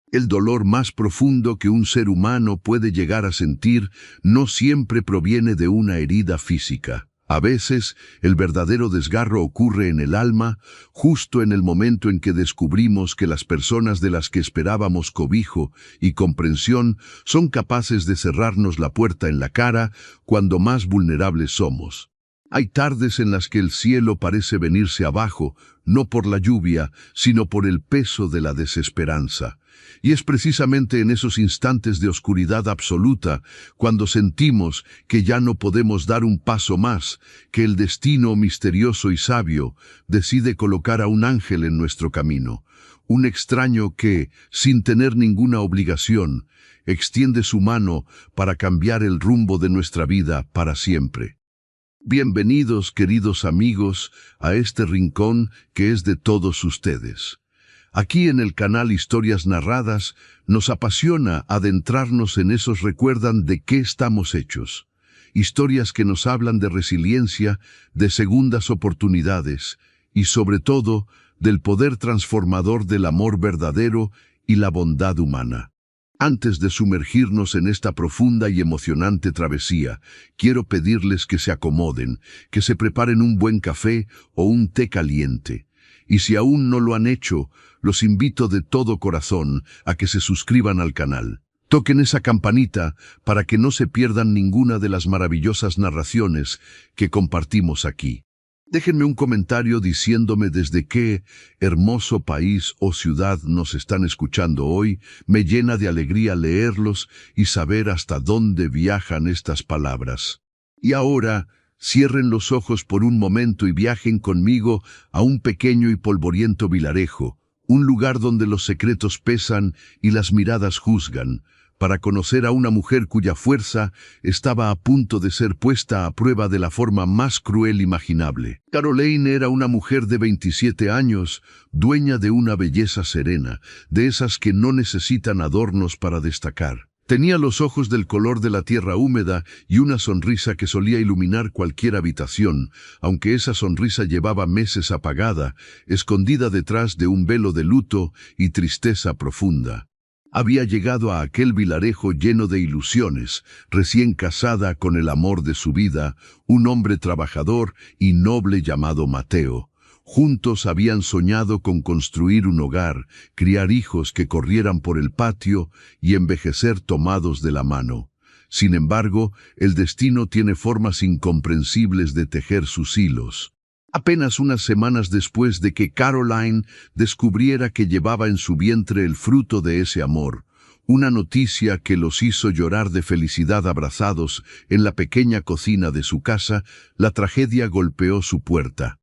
El dolor más profundo que un ser humano puede llegar a sentir no siempre proviene de una herida física. A veces, el verdadero desgarro ocurre en el alma, justo en el momento en que descubrimos que las personas de las que esperábamos cobijo y comprensión son capaces de cerrarnos la puerta en la cara cuando más vulnerables somos. Hay tardes en las que el cielo parece venirse abajo, no por la lluvia, sino por el peso de la desesperanza. Y es precisamente en esos instantes de oscuridad absoluta, cuando sentimos que ya no podemos dar un paso más, que el destino misterioso y sabio decide colocar a un ángel en nuestro camino. Un extraño que, sin tener ninguna obligación, extiende su mano para cambiar el rumbo de nuestra vida para siempre. Bienvenidos, queridos amigos, a este rincón que es de todos ustedes. Aquí en el canal Historias Narradas nos apasiona adentrarnos en esos recuerdan de qué estamos hechos. Historias que nos hablan de resiliencia, de segundas oportunidades y sobre todo del poder transformador del amor verdadero y la bondad humana. Antes de sumergirnos en esta profunda y emocionante travesía, quiero pedirles que se acomoden, que se preparen un buen café o un té caliente. Y si aún no lo han hecho, los invito de todo corazón a que se suscriban al canal. Toquen esa campanita para que no se pierdan ninguna de las maravillosas narraciones que compartimos aquí. Déjenme un comentario diciéndome desde qué hermoso país o ciudad nos están escuchando hoy. Me llena de alegría leerlos y saber hasta dónde viajan estas palabras. Y ahora, cierren los ojos por un momento y viajen conmigo a un pequeño y polvoriento vilarejo, un lugar donde los secretos pesan y las miradas juzgan, para conocer a una mujer cuya fuerza estaba a punto de ser puesta a prueba de la forma más cruel imaginable. Caroline era una mujer de 27 años, dueña de una belleza serena, de esas que no necesitan adornos para destacar. Tenía los ojos del color de la tierra húmeda y una sonrisa que solía iluminar cualquier habitación, aunque esa sonrisa llevaba meses apagada, escondida detrás de un velo de luto y tristeza profunda. Había llegado a aquel vilarejo lleno de ilusiones, recién casada con el amor de su vida, un hombre trabajador y noble llamado Mateo. Juntos habían soñado con construir un hogar, criar hijos que corrieran por el patio y envejecer tomados de la mano. Sin embargo, el destino tiene formas incomprensibles de tejer sus hilos. Apenas unas semanas después de que Caroline descubriera que llevaba en su vientre el fruto de ese amor, una noticia que los hizo llorar de felicidad abrazados en la pequeña cocina de su casa, la tragedia golpeó su puerta.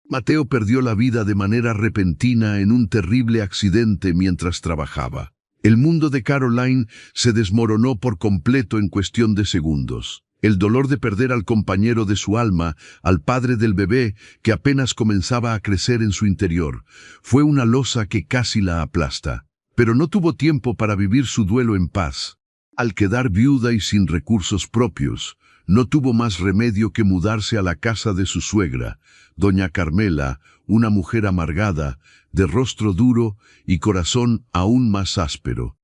Mateo perdió la vida de manera repentina en un terrible accidente mientras trabajaba. El mundo de Caroline se desmoronó por completo en cuestión de segundos. El dolor de perder al compañero de su alma, al padre del bebé que apenas comenzaba a crecer en su interior, fue una losa que casi la aplasta. Pero no tuvo tiempo para vivir su duelo en paz. Al quedar viuda y sin recursos propios, no tuvo más remedio que mudarse a la casa de su suegra, doña Carmela, una mujer amargada, de rostro duro y corazón aún más áspero.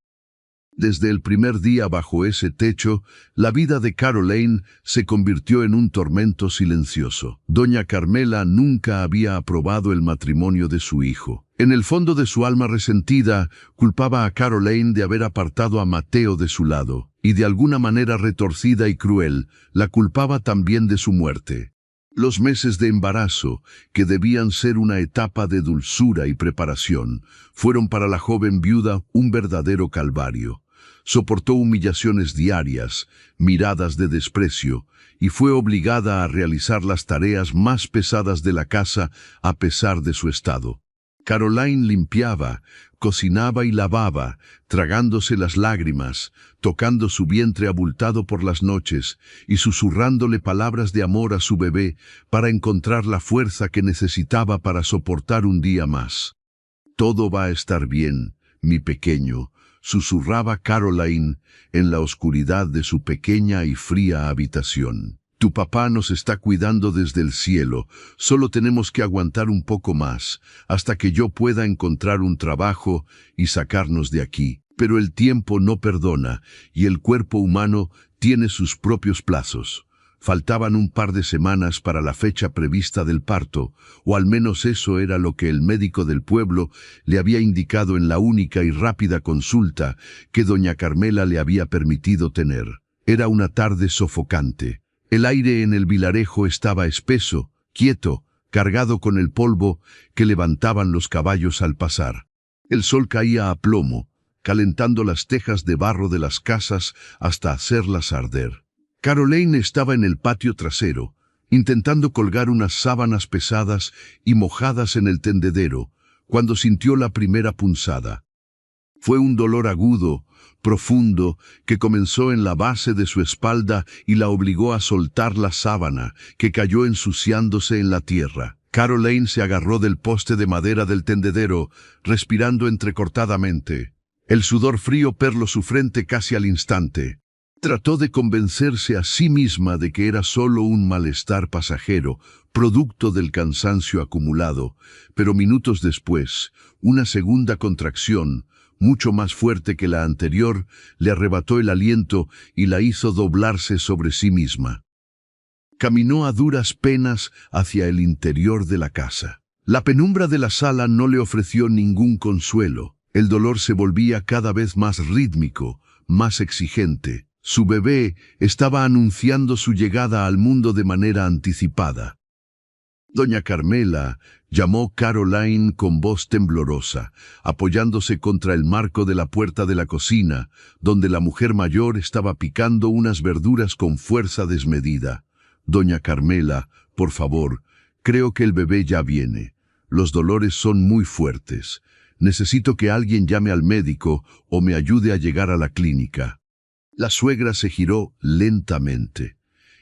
Desde el primer día bajo ese techo, la vida de Caroline se convirtió en un tormento silencioso. Doña Carmela nunca había aprobado el matrimonio de su hijo. En el fondo de su alma resentida, culpaba a Caroline de haber apartado a Mateo de su lado, y de alguna manera retorcida y cruel, la culpaba también de su muerte. Los meses de embarazo, que debían ser una etapa de dulzura y preparación, fueron para la joven viuda un verdadero calvario. Soportó humillaciones diarias, miradas de desprecio, y fue obligada a realizar las tareas más pesadas de la casa a pesar de su estado. Caroline limpiaba, cocinaba y lavaba, tragándose las lágrimas, tocando su vientre abultado por las noches y susurrándole palabras de amor a su bebé para encontrar la fuerza que necesitaba para soportar un día más. «Todo va a estar bien, mi pequeño», susurraba Caroline en la oscuridad de su pequeña y fría habitación. Tu papá nos está cuidando desde el cielo. Solo tenemos que aguantar un poco más, hasta que yo pueda encontrar un trabajo y sacarnos de aquí. Pero el tiempo no perdona, y el cuerpo humano tiene sus propios plazos. Faltaban un par de semanas para la fecha prevista del parto, o al menos eso era lo que el médico del pueblo le había indicado en la única y rápida consulta que doña Carmela le había permitido tener. Era una tarde sofocante. El aire en el vilarejo estaba espeso, quieto, cargado con el polvo que levantaban los caballos al pasar. El sol caía a plomo, calentando las tejas de barro de las casas hasta hacerlas arder. Caroline estaba en el patio trasero, intentando colgar unas sábanas pesadas y mojadas en el tendedero, cuando sintió la primera punzada. Fue un dolor agudo, profundo, que comenzó en la base de su espalda y la obligó a soltar la sábana, que cayó ensuciándose en la tierra. Caroline se agarró del poste de madera del tendedero, respirando entrecortadamente. El sudor frío perló su frente casi al instante. Trató de convencerse a sí misma de que era solo un malestar pasajero, producto del cansancio acumulado, pero minutos después, una segunda contracción, mucho más fuerte que la anterior, le arrebató el aliento y la hizo doblarse sobre sí misma. Caminó a duras penas hacia el interior de la casa. La penumbra de la sala no le ofreció ningún consuelo. El dolor se volvía cada vez más rítmico, más exigente. Su bebé estaba anunciando su llegada al mundo de manera anticipada. Doña Carmela llamó Caroline con voz temblorosa, apoyándose contra el marco de la puerta de la cocina, donde la mujer mayor estaba picando unas verduras con fuerza desmedida. Doña Carmela, por favor, creo que el bebé ya viene. Los dolores son muy fuertes. Necesito que alguien llame al médico o me ayude a llegar a la clínica. La suegra se giró lentamente.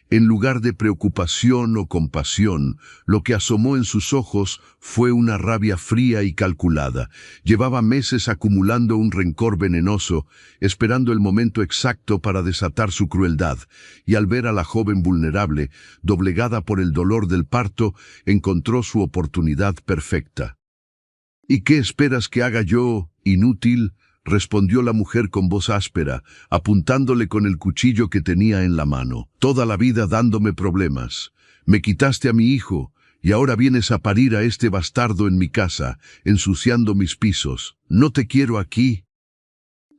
En lugar de preocupación o compasión, lo que asomó en sus ojos fue una rabia fría y calculada. Llevaba meses acumulando un rencor venenoso, esperando el momento exacto para desatar su crueldad, y al ver a la joven vulnerable, doblegada por el dolor del parto, encontró su oportunidad perfecta. «¿Y qué esperas que haga yo, inútil?», respondió la mujer con voz áspera, apuntándole con el cuchillo que tenía en la mano. «Toda la vida dándome problemas. Me quitaste a mi hijo, y ahora vienes a parir a este bastardo en mi casa, ensuciando mis pisos. No te quiero aquí».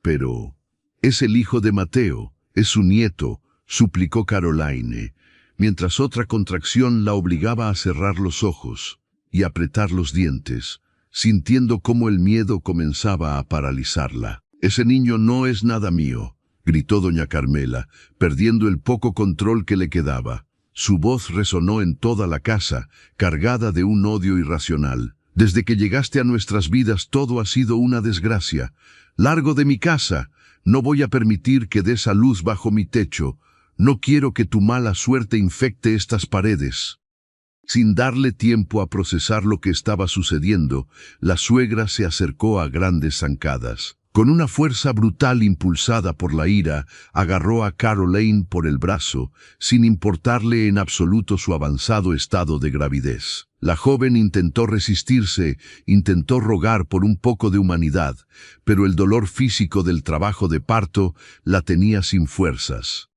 «Pero es el hijo de Mateo, es su nieto», suplicó Caroline, mientras otra contracción la obligaba a cerrar los ojos y apretar los dientes, sintiendo cómo el miedo comenzaba a paralizarla. «Ese niño no es nada mío», gritó doña Carmela, perdiendo el poco control que le quedaba. Su voz resonó en toda la casa, cargada de un odio irracional. «Desde que llegaste a nuestras vidas todo ha sido una desgracia. Largo de mi casa. No voy a permitir que des a luz bajo mi techo. No quiero que tu mala suerte infecte estas paredes». Sin darle tiempo a procesar lo que estaba sucediendo, la suegra se acercó a grandes zancadas. Con una fuerza brutal impulsada por la ira, agarró a Caroline por el brazo, sin importarle en absoluto su avanzado estado de gravidez. La joven intentó resistirse, intentó rogar por un poco de humanidad, pero el dolor físico del trabajo de parto la tenía sin fuerzas.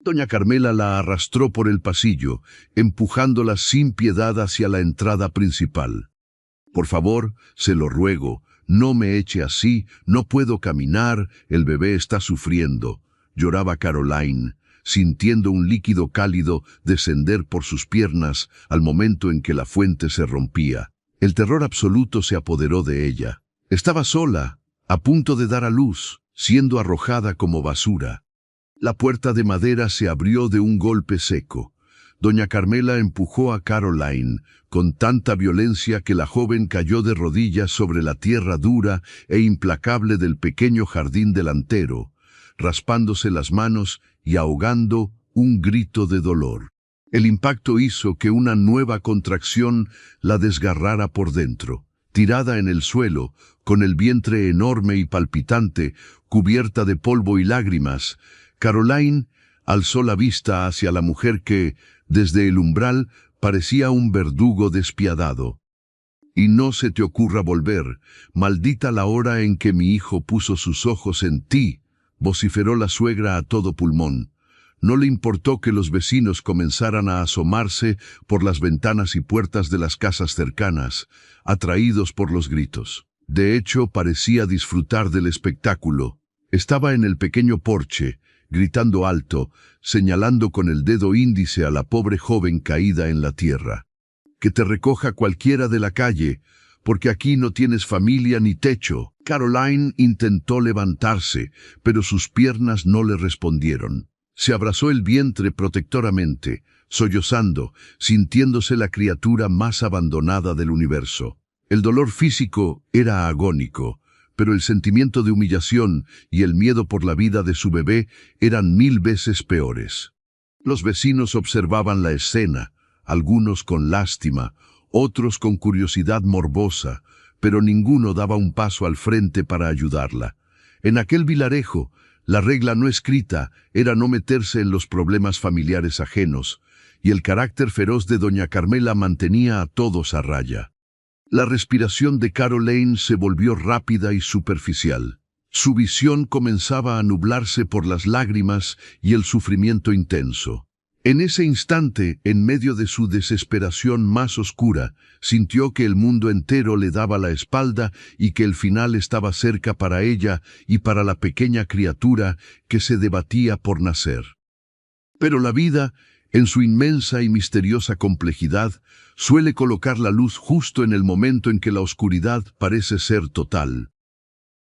Doña Carmela la arrastró por el pasillo, empujándola sin piedad hacia la entrada principal. «Por favor, se lo ruego, no me eche así, no puedo caminar, el bebé está sufriendo», lloraba Caroline, sintiendo un líquido cálido descender por sus piernas al momento en que la fuente se rompía. El terror absoluto se apoderó de ella. Estaba sola, a punto de dar a luz, siendo arrojada como basura. La puerta de madera se abrió de un golpe seco. Doña Carmela empujó a Caroline con tanta violencia que la joven cayó de rodillas sobre la tierra dura e implacable del pequeño jardín delantero, raspándose las manos y ahogando un grito de dolor. El impacto hizo que una nueva contracción la desgarrara por dentro. Tirada en el suelo, con el vientre enorme y palpitante, cubierta de polvo y lágrimas, Caroline Alzó la vista hacia la mujer que, desde el umbral, parecía un verdugo despiadado. «Y no se te ocurra volver, maldita la hora en que mi hijo puso sus ojos en ti», vociferó la suegra a todo pulmón. No le importó que los vecinos comenzaran a asomarse por las ventanas y puertas de las casas cercanas, atraídos por los gritos. De hecho, parecía disfrutar del espectáculo. Estaba en el pequeño porche, gritando alto, señalando con el dedo índice a la pobre joven caída en la tierra. «Que te recoja cualquiera de la calle, porque aquí no tienes familia ni techo». Caroline intentó levantarse, pero sus piernas no le respondieron. Se abrazó el vientre protectoramente, sollozando, sintiéndose la criatura más abandonada del universo. El dolor físico era agónico, pero el sentimiento de humillación y el miedo por la vida de su bebé eran 1000 veces peores. Los vecinos observaban la escena, algunos con lástima, otros con curiosidad morbosa, pero ninguno daba un paso al frente para ayudarla. En aquel vilarejo, la regla no escrita era no meterse en los problemas familiares ajenos, y el carácter feroz de doña Carmela mantenía a todos a raya. La respiración de Caroline se volvió rápida y superficial. Su visión comenzaba a nublarse por las lágrimas y el sufrimiento intenso. En ese instante, en medio de su desesperación más oscura, sintió que el mundo entero le daba la espalda y que el final estaba cerca para ella y para la pequeña criatura que se debatía por nacer. Pero la vida, en su inmensa y misteriosa complejidad, suele colocar la luz justo en el momento en que la oscuridad parece ser total.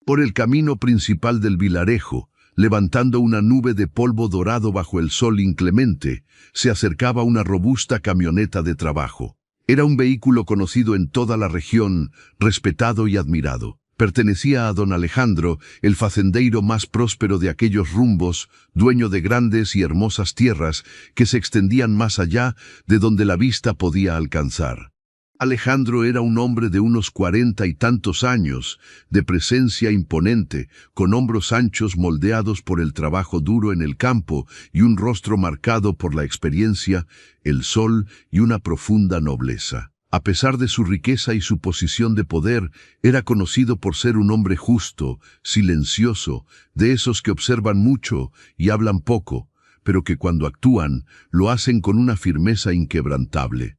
Por el camino principal del vilarejo, levantando una nube de polvo dorado bajo el sol inclemente, se acercaba una robusta camioneta de trabajo. Era un vehículo conocido en toda la región, respetado y admirado. Pertenecía a don Alejandro, el facendeiro más próspero de aquellos rumbos, dueño de grandes y hermosas tierras que se extendían más allá de donde la vista podía alcanzar. Alejandro era un hombre de unos 40 y tantos años, de presencia imponente, con hombros anchos moldeados por el trabajo duro en el campo y un rostro marcado por la experiencia, el sol y una profunda nobleza. A pesar de su riqueza y su posición de poder, era conocido por ser un hombre justo, silencioso, de esos que observan mucho y hablan poco, pero que cuando actúan, lo hacen con una firmeza inquebrantable.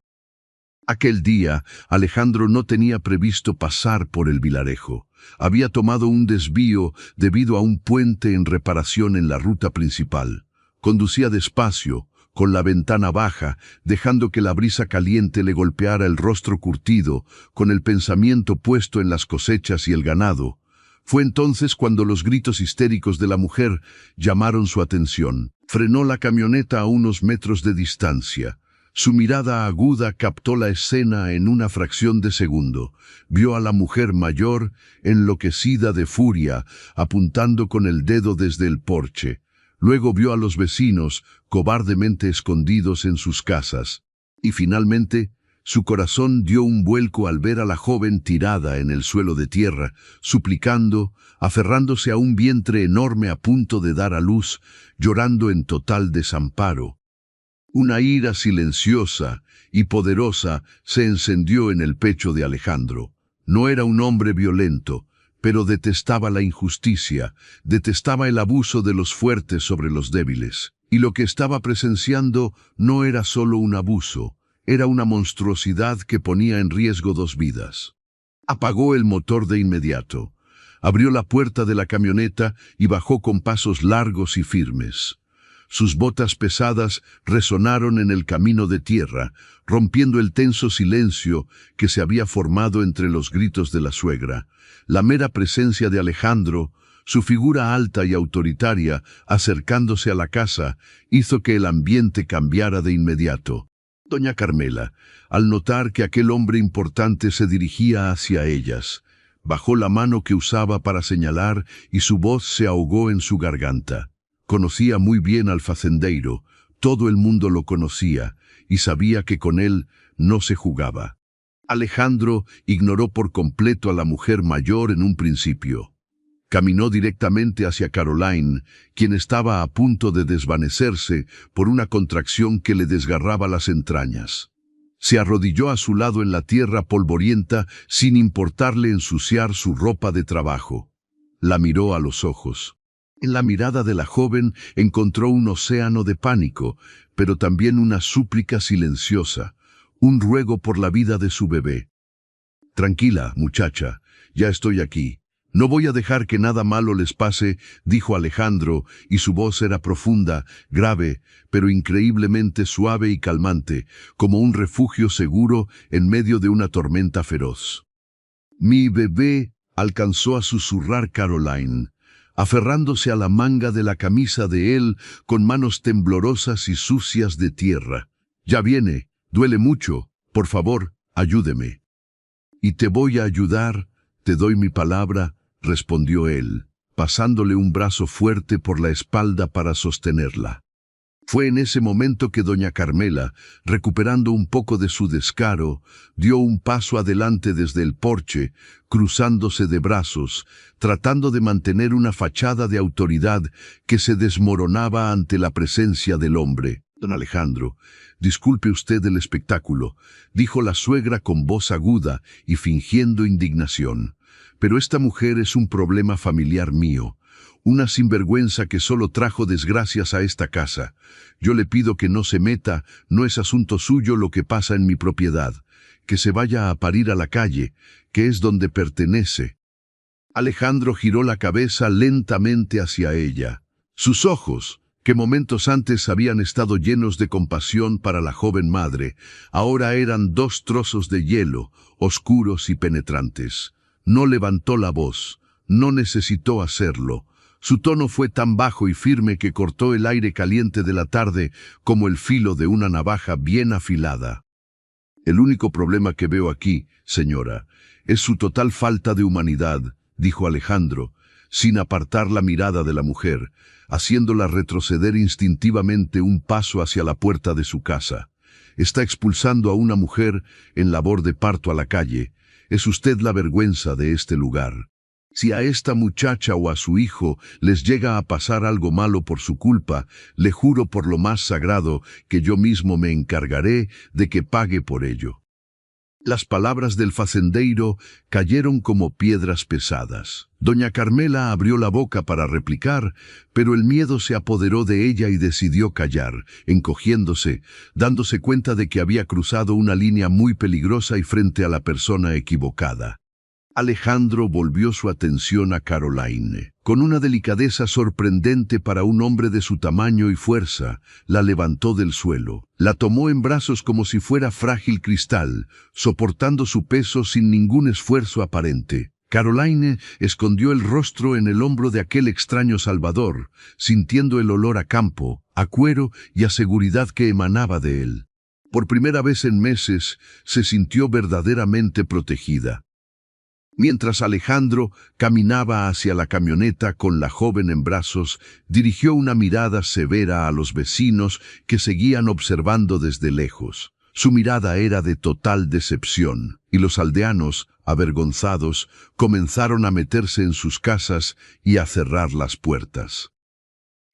Aquel día, Alejandro no tenía previsto pasar por el vilarejo. Había tomado un desvío debido a un puente en reparación en la ruta principal. Conducía despacio, con la ventana baja, dejando que la brisa caliente le golpeara el rostro curtido, con el pensamiento puesto en las cosechas y el ganado. Fue entonces cuando los gritos histéricos de la mujer llamaron su atención. Frenó la camioneta a unos metros de distancia. Su mirada aguda captó la escena en una fracción de segundo. Vio a la mujer mayor, enloquecida de furia, apuntando con el dedo desde el porche. Luego vio a los vecinos, cobardemente escondidos en sus casas. Y finalmente, su corazón dio un vuelco al ver a la joven tirada en el suelo de tierra, suplicando, aferrándose a un vientre enorme a punto de dar a luz, llorando en total desamparo. Una ira silenciosa y poderosa se encendió en el pecho de Alejandro. No era un hombre violento, pero detestaba la injusticia, detestaba el abuso de los fuertes sobre los débiles. Y lo que estaba presenciando no era solo un abuso, era una monstruosidad que ponía en riesgo 2 vidas. Apagó el motor de inmediato, abrió la puerta de la camioneta y bajó con pasos largos y firmes. Sus botas pesadas resonaron en el camino de tierra, rompiendo el tenso silencio que se había formado entre los gritos de la suegra. La mera presencia de Alejandro, su figura alta y autoritaria, acercándose a la casa, hizo que el ambiente cambiara de inmediato. Doña Carmela, al notar que aquel hombre importante se dirigía hacia ellas, bajó la mano que usaba para señalar y su voz se ahogó en su garganta. Conocía muy bien al facendeiro, todo el mundo lo conocía, y sabía que con él no se jugaba. Alejandro ignoró por completo a la mujer mayor en un principio. Caminó directamente hacia Caroline, quien estaba a punto de desvanecerse por una contracción que le desgarraba las entrañas. Se arrodilló a su lado en la tierra polvorienta sin importarle ensuciar su ropa de trabajo. La miró a los ojos. En la mirada de la joven encontró un océano de pánico, pero también una súplica silenciosa, un ruego por la vida de su bebé. «Tranquila, muchacha, ya estoy aquí. No voy a dejar que nada malo les pase», dijo Alejandro, y su voz era profunda, grave, pero increíblemente suave y calmante, como un refugio seguro en medio de una tormenta feroz. «Mi bebé», alcanzó a susurrar Caroline, aferrándose a la manga de la camisa de él con manos temblorosas y sucias de tierra. «Ya viene, duele mucho, por favor, ayúdeme». «Y te voy a ayudar, te doy mi palabra», respondió él, pasándole un brazo fuerte por la espalda para sostenerla. Fue en ese momento que doña Carmela, recuperando un poco de su descaro, dio un paso adelante desde el porche, cruzándose de brazos, tratando de mantener una fachada de autoridad que se desmoronaba ante la presencia del hombre. «Don Alejandro, disculpe usted el espectáculo», dijo la suegra con voz aguda y fingiendo indignación. «Pero esta mujer es un problema familiar mío, una sinvergüenza que solo trajo desgracias a esta casa. Yo le pido que no se meta, no es asunto suyo lo que pasa en mi propiedad, que se vaya a parir a la calle, que es donde pertenece». Alejandro giró la cabeza lentamente hacia ella. Sus ojos, que momentos antes habían estado llenos de compasión para la joven madre, ahora eran dos trozos de hielo, oscuros y penetrantes. No levantó la voz, no necesitó hacerlo. Su tono fue tan bajo y firme que cortó el aire caliente de la tarde como el filo de una navaja bien afilada. «El único problema que veo aquí, señora, es su total falta de humanidad», dijo Alejandro, sin apartar la mirada de la mujer, haciéndola retroceder instintivamente un paso hacia la puerta de su casa. «Está expulsando a una mujer en labor de parto a la calle. Es usted la vergüenza de este lugar. Si a esta muchacha o a su hijo les llega a pasar algo malo por su culpa, le juro por lo más sagrado que yo mismo me encargaré de que pague por ello». Las palabras del facendeiro cayeron como piedras pesadas. Doña Carmela abrió la boca para replicar, pero el miedo se apoderó de ella y decidió callar, encogiéndose, dándose cuenta de que había cruzado una línea muy peligrosa y frente a la persona equivocada. Alejandro volvió su atención a Caroline. Con una delicadeza sorprendente para un hombre de su tamaño y fuerza, la levantó del suelo. La tomó en brazos como si fuera frágil cristal, soportando su peso sin ningún esfuerzo aparente. Caroline escondió el rostro en el hombro de aquel extraño salvador, sintiendo el olor a campo, a cuero y a seguridad que emanaba de él. Por primera vez en meses, se sintió verdaderamente protegida. Mientras Alejandro caminaba hacia la camioneta con la joven en brazos, dirigió una mirada severa a los vecinos que seguían observando desde lejos. Su mirada era de total decepción, y los aldeanos, avergonzados, comenzaron a meterse en sus casas y a cerrar las puertas.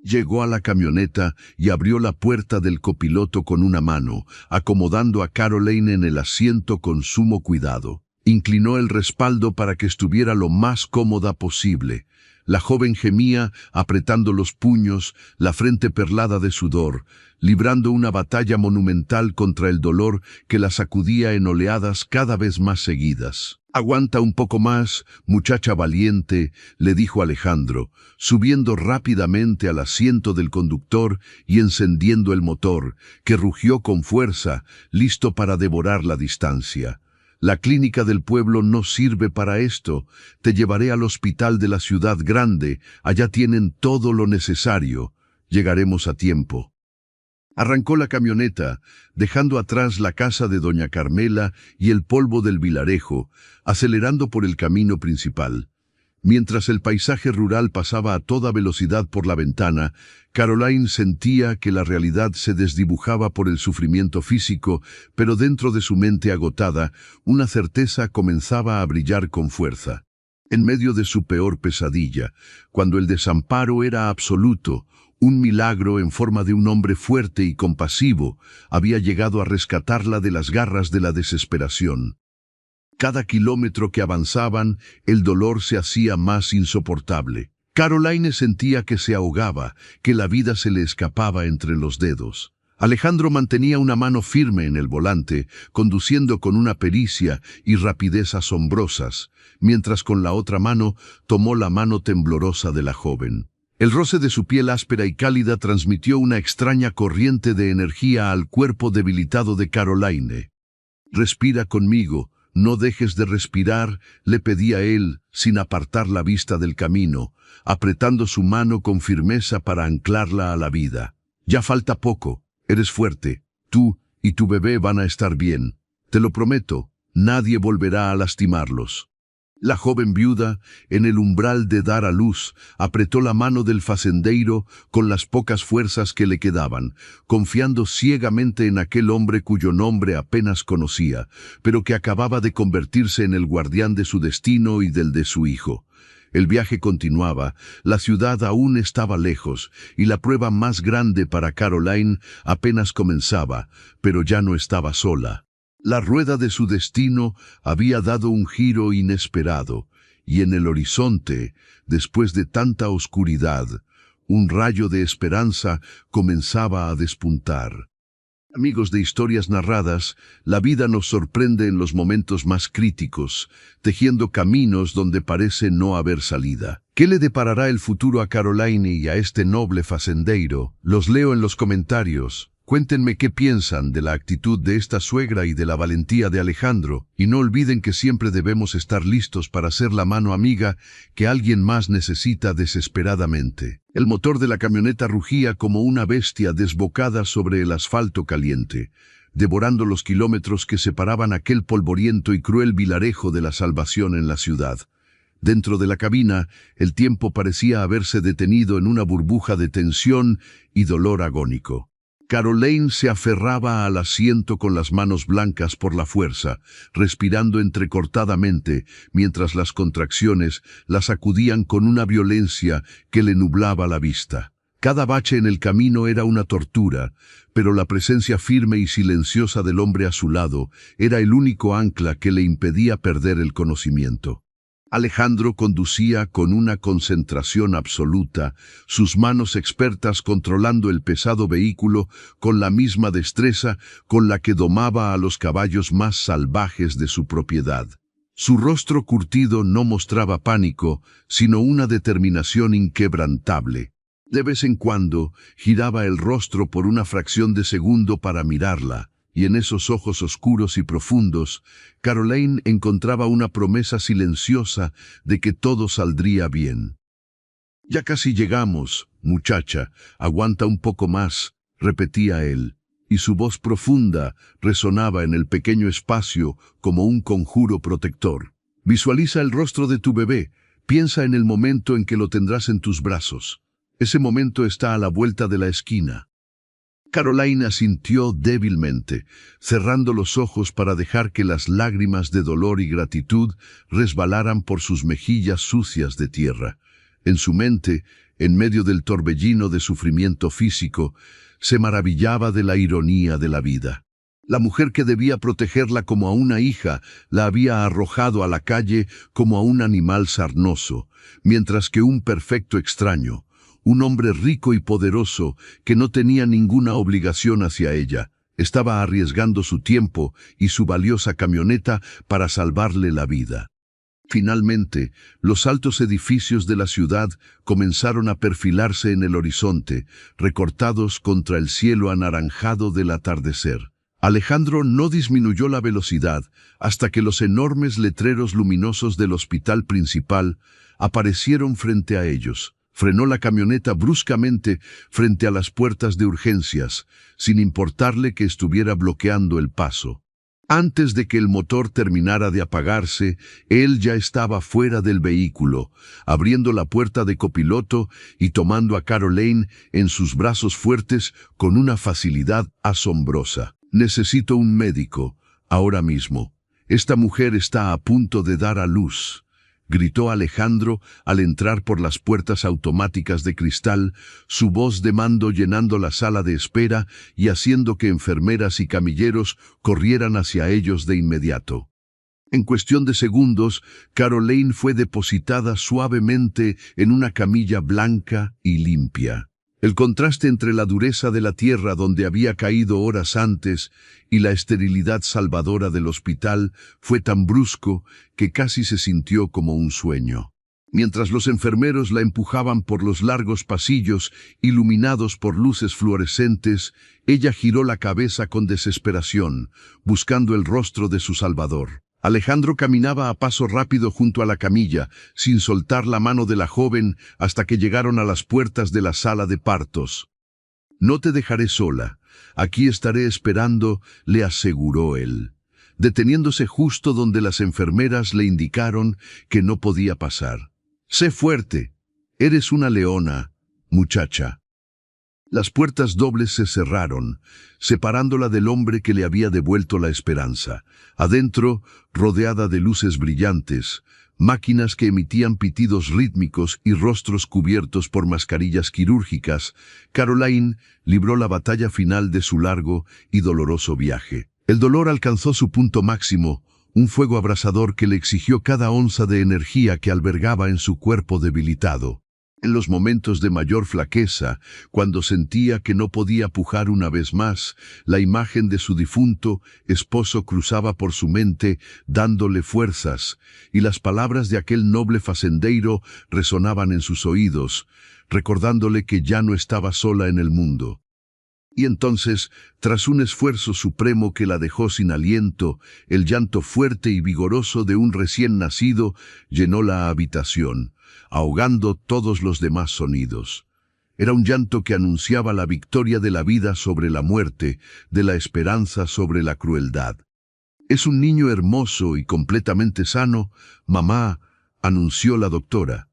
Llegó a la camioneta y abrió la puerta del copiloto con una mano, acomodando a Caroline en el asiento con sumo cuidado. Inclinó el respaldo para que estuviera lo más cómoda posible. La joven gemía, apretando los puños, la frente perlada de sudor, librando una batalla monumental contra el dolor que la sacudía en oleadas cada vez más seguidas. «Aguanta un poco más, muchacha valiente», le dijo Alejandro, subiendo rápidamente al asiento del conductor y encendiendo el motor, que rugió con fuerza, listo para devorar la distancia. «La clínica del pueblo no sirve para esto. Te llevaré al hospital de la ciudad grande. Allá tienen todo lo necesario. Llegaremos a tiempo». Arrancó la camioneta, dejando atrás la casa de doña Carmela y el polvo del vilarejo, acelerando por el camino principal. Mientras el paisaje rural pasaba a toda velocidad por la ventana, Caroline sentía que la realidad se desdibujaba por el sufrimiento físico, pero dentro de su mente agotada, una certeza comenzaba a brillar con fuerza. En medio de su peor pesadilla, cuando el desamparo era absoluto, un milagro en forma de un hombre fuerte y compasivo había llegado a rescatarla de las garras de la desesperación. Cada kilómetro que avanzaban, el dolor se hacía más insoportable. Caroline sentía que se ahogaba, que la vida se le escapaba entre los dedos. Alejandro mantenía una mano firme en el volante, conduciendo con una pericia y rapidez asombrosas, mientras con la otra mano tomó la mano temblorosa de la joven. El roce de su piel áspera y cálida transmitió una extraña corriente de energía al cuerpo debilitado de Caroline. «Respira conmigo, no dejes de respirar», le pedía él, sin apartar la vista del camino, apretando su mano con firmeza para anclarla a la vida. «Ya falta poco, eres fuerte, tú y tu bebé van a estar bien. Te lo prometo, nadie volverá a lastimarlos». La joven viuda, en el umbral de dar a luz, apretó la mano del facendeiro con las pocas fuerzas que le quedaban, confiando ciegamente en aquel hombre cuyo nombre apenas conocía, pero que acababa de convertirse en el guardián de su destino y del de su hijo. El viaje continuaba, la ciudad aún estaba lejos, y la prueba más grande para Caroline apenas comenzaba, pero ya no estaba sola. La rueda de su destino había dado un giro inesperado, y en el horizonte, después de tanta oscuridad, un rayo de esperanza comenzaba a despuntar. Amigos de Historias Narradas, la vida nos sorprende en los momentos más críticos, tejiendo caminos donde parece no haber salida. ¿Qué le deparará el futuro a Caroline y a este noble facendeiro? Los leo en los comentarios. Cuéntenme qué piensan de la actitud de esta suegra y de la valentía de Alejandro, y no olviden que siempre debemos estar listos para ser la mano amiga que alguien más necesita desesperadamente. El motor de la camioneta rugía como una bestia desbocada sobre el asfalto caliente, devorando los kilómetros que separaban aquel polvoriento y cruel vilarejo de la salvación en la ciudad. Dentro de la cabina, el tiempo parecía haberse detenido en una burbuja de tensión y dolor agónico. Caroline se aferraba al asiento con las manos blancas por la fuerza, respirando entrecortadamente, mientras las contracciones la sacudían con una violencia que le nublaba la vista. Cada bache en el camino era una tortura, pero la presencia firme y silenciosa del hombre a su lado era el único ancla que le impedía perder el conocimiento. Alejandro conducía con una concentración absoluta, sus manos expertas controlando el pesado vehículo con la misma destreza con la que domaba a los caballos más salvajes de su propiedad. Su rostro curtido no mostraba pánico, sino una determinación inquebrantable. De vez en cuando giraba el rostro por una fracción de segundo para mirarla, y en esos ojos oscuros y profundos, Caroline encontraba una promesa silenciosa de que todo saldría bien. «Ya casi llegamos, muchacha, aguanta un poco más», repetía él, y su voz profunda resonaba en el pequeño espacio como un conjuro protector. «Visualiza el rostro de tu bebé, piensa en el momento en que lo tendrás en tus brazos. Ese momento está a la vuelta de la esquina». Caroline asintió débilmente, cerrando los ojos para dejar que las lágrimas de dolor y gratitud resbalaran por sus mejillas sucias de tierra. En su mente, en medio del torbellino de sufrimiento físico, se maravillaba de la ironía de la vida. La mujer que debía protegerla como a una hija la había arrojado a la calle como a un animal sarnoso, mientras que un perfecto extraño, un hombre rico y poderoso que no tenía ninguna obligación hacia ella, estaba arriesgando su tiempo y su valiosa camioneta para salvarle la vida. Finalmente, los altos edificios de la ciudad comenzaron a perfilarse en el horizonte, recortados contra el cielo anaranjado del atardecer. Alejandro no disminuyó la velocidad hasta que los enormes letreros luminosos del hospital principal aparecieron frente a ellos. Frenó la camioneta bruscamente frente a las puertas de urgencias, sin importarle que estuviera bloqueando el paso. Antes de que el motor terminara de apagarse, él ya estaba fuera del vehículo, abriendo la puerta de copiloto y tomando a Caroline en sus brazos fuertes con una facilidad asombrosa. «Necesito un médico, ahora mismo. Esta mujer está a punto de dar a luz». gritó Alejandro al entrar por las puertas automáticas de cristal, su voz de mando llenando la sala de espera y haciendo que enfermeras y camilleros corrieran hacia ellos de inmediato. En cuestión de segundos, Caroline fue depositada suavemente en una camilla blanca y limpia. El contraste entre la dureza de la tierra donde había caído horas antes y la esterilidad salvadora del hospital fue tan brusco que casi se sintió como un sueño. Mientras los enfermeros la empujaban por los largos pasillos iluminados por luces fluorescentes, ella giró la cabeza con desesperación, buscando el rostro de su salvador. Alejandro caminaba a paso rápido junto a la camilla, sin soltar la mano de la joven hasta que llegaron a las puertas de la sala de partos. «No te dejaré sola. Aquí estaré esperando», le aseguró él, deteniéndose justo donde las enfermeras le indicaron que no podía pasar. «Sé fuerte. Eres una leona, muchacha». Las puertas dobles se cerraron, separándola del hombre que le había devuelto la esperanza. Adentro, rodeada de luces brillantes, máquinas que emitían pitidos rítmicos y rostros cubiertos por mascarillas quirúrgicas, Caroline libró la batalla final de su largo y doloroso viaje. El dolor alcanzó su punto máximo, un fuego abrasador que le exigió cada onza de energía que albergaba en su cuerpo debilitado. En los momentos de mayor flaqueza, cuando sentía que no podía pujar una vez más, la imagen de su difunto esposo cruzaba por su mente, dándole fuerzas, y las palabras de aquel noble facendeiro resonaban en sus oídos, recordándole que ya no estaba sola en el mundo. Y entonces, tras un esfuerzo supremo que la dejó sin aliento, el llanto fuerte y vigoroso de un recién nacido llenó la habitación, ahogando todos los demás sonidos. Era un llanto que anunciaba la victoria de la vida sobre la muerte, de la esperanza sobre la crueldad. «Es un niño hermoso y completamente sano, mamá», anunció la doctora,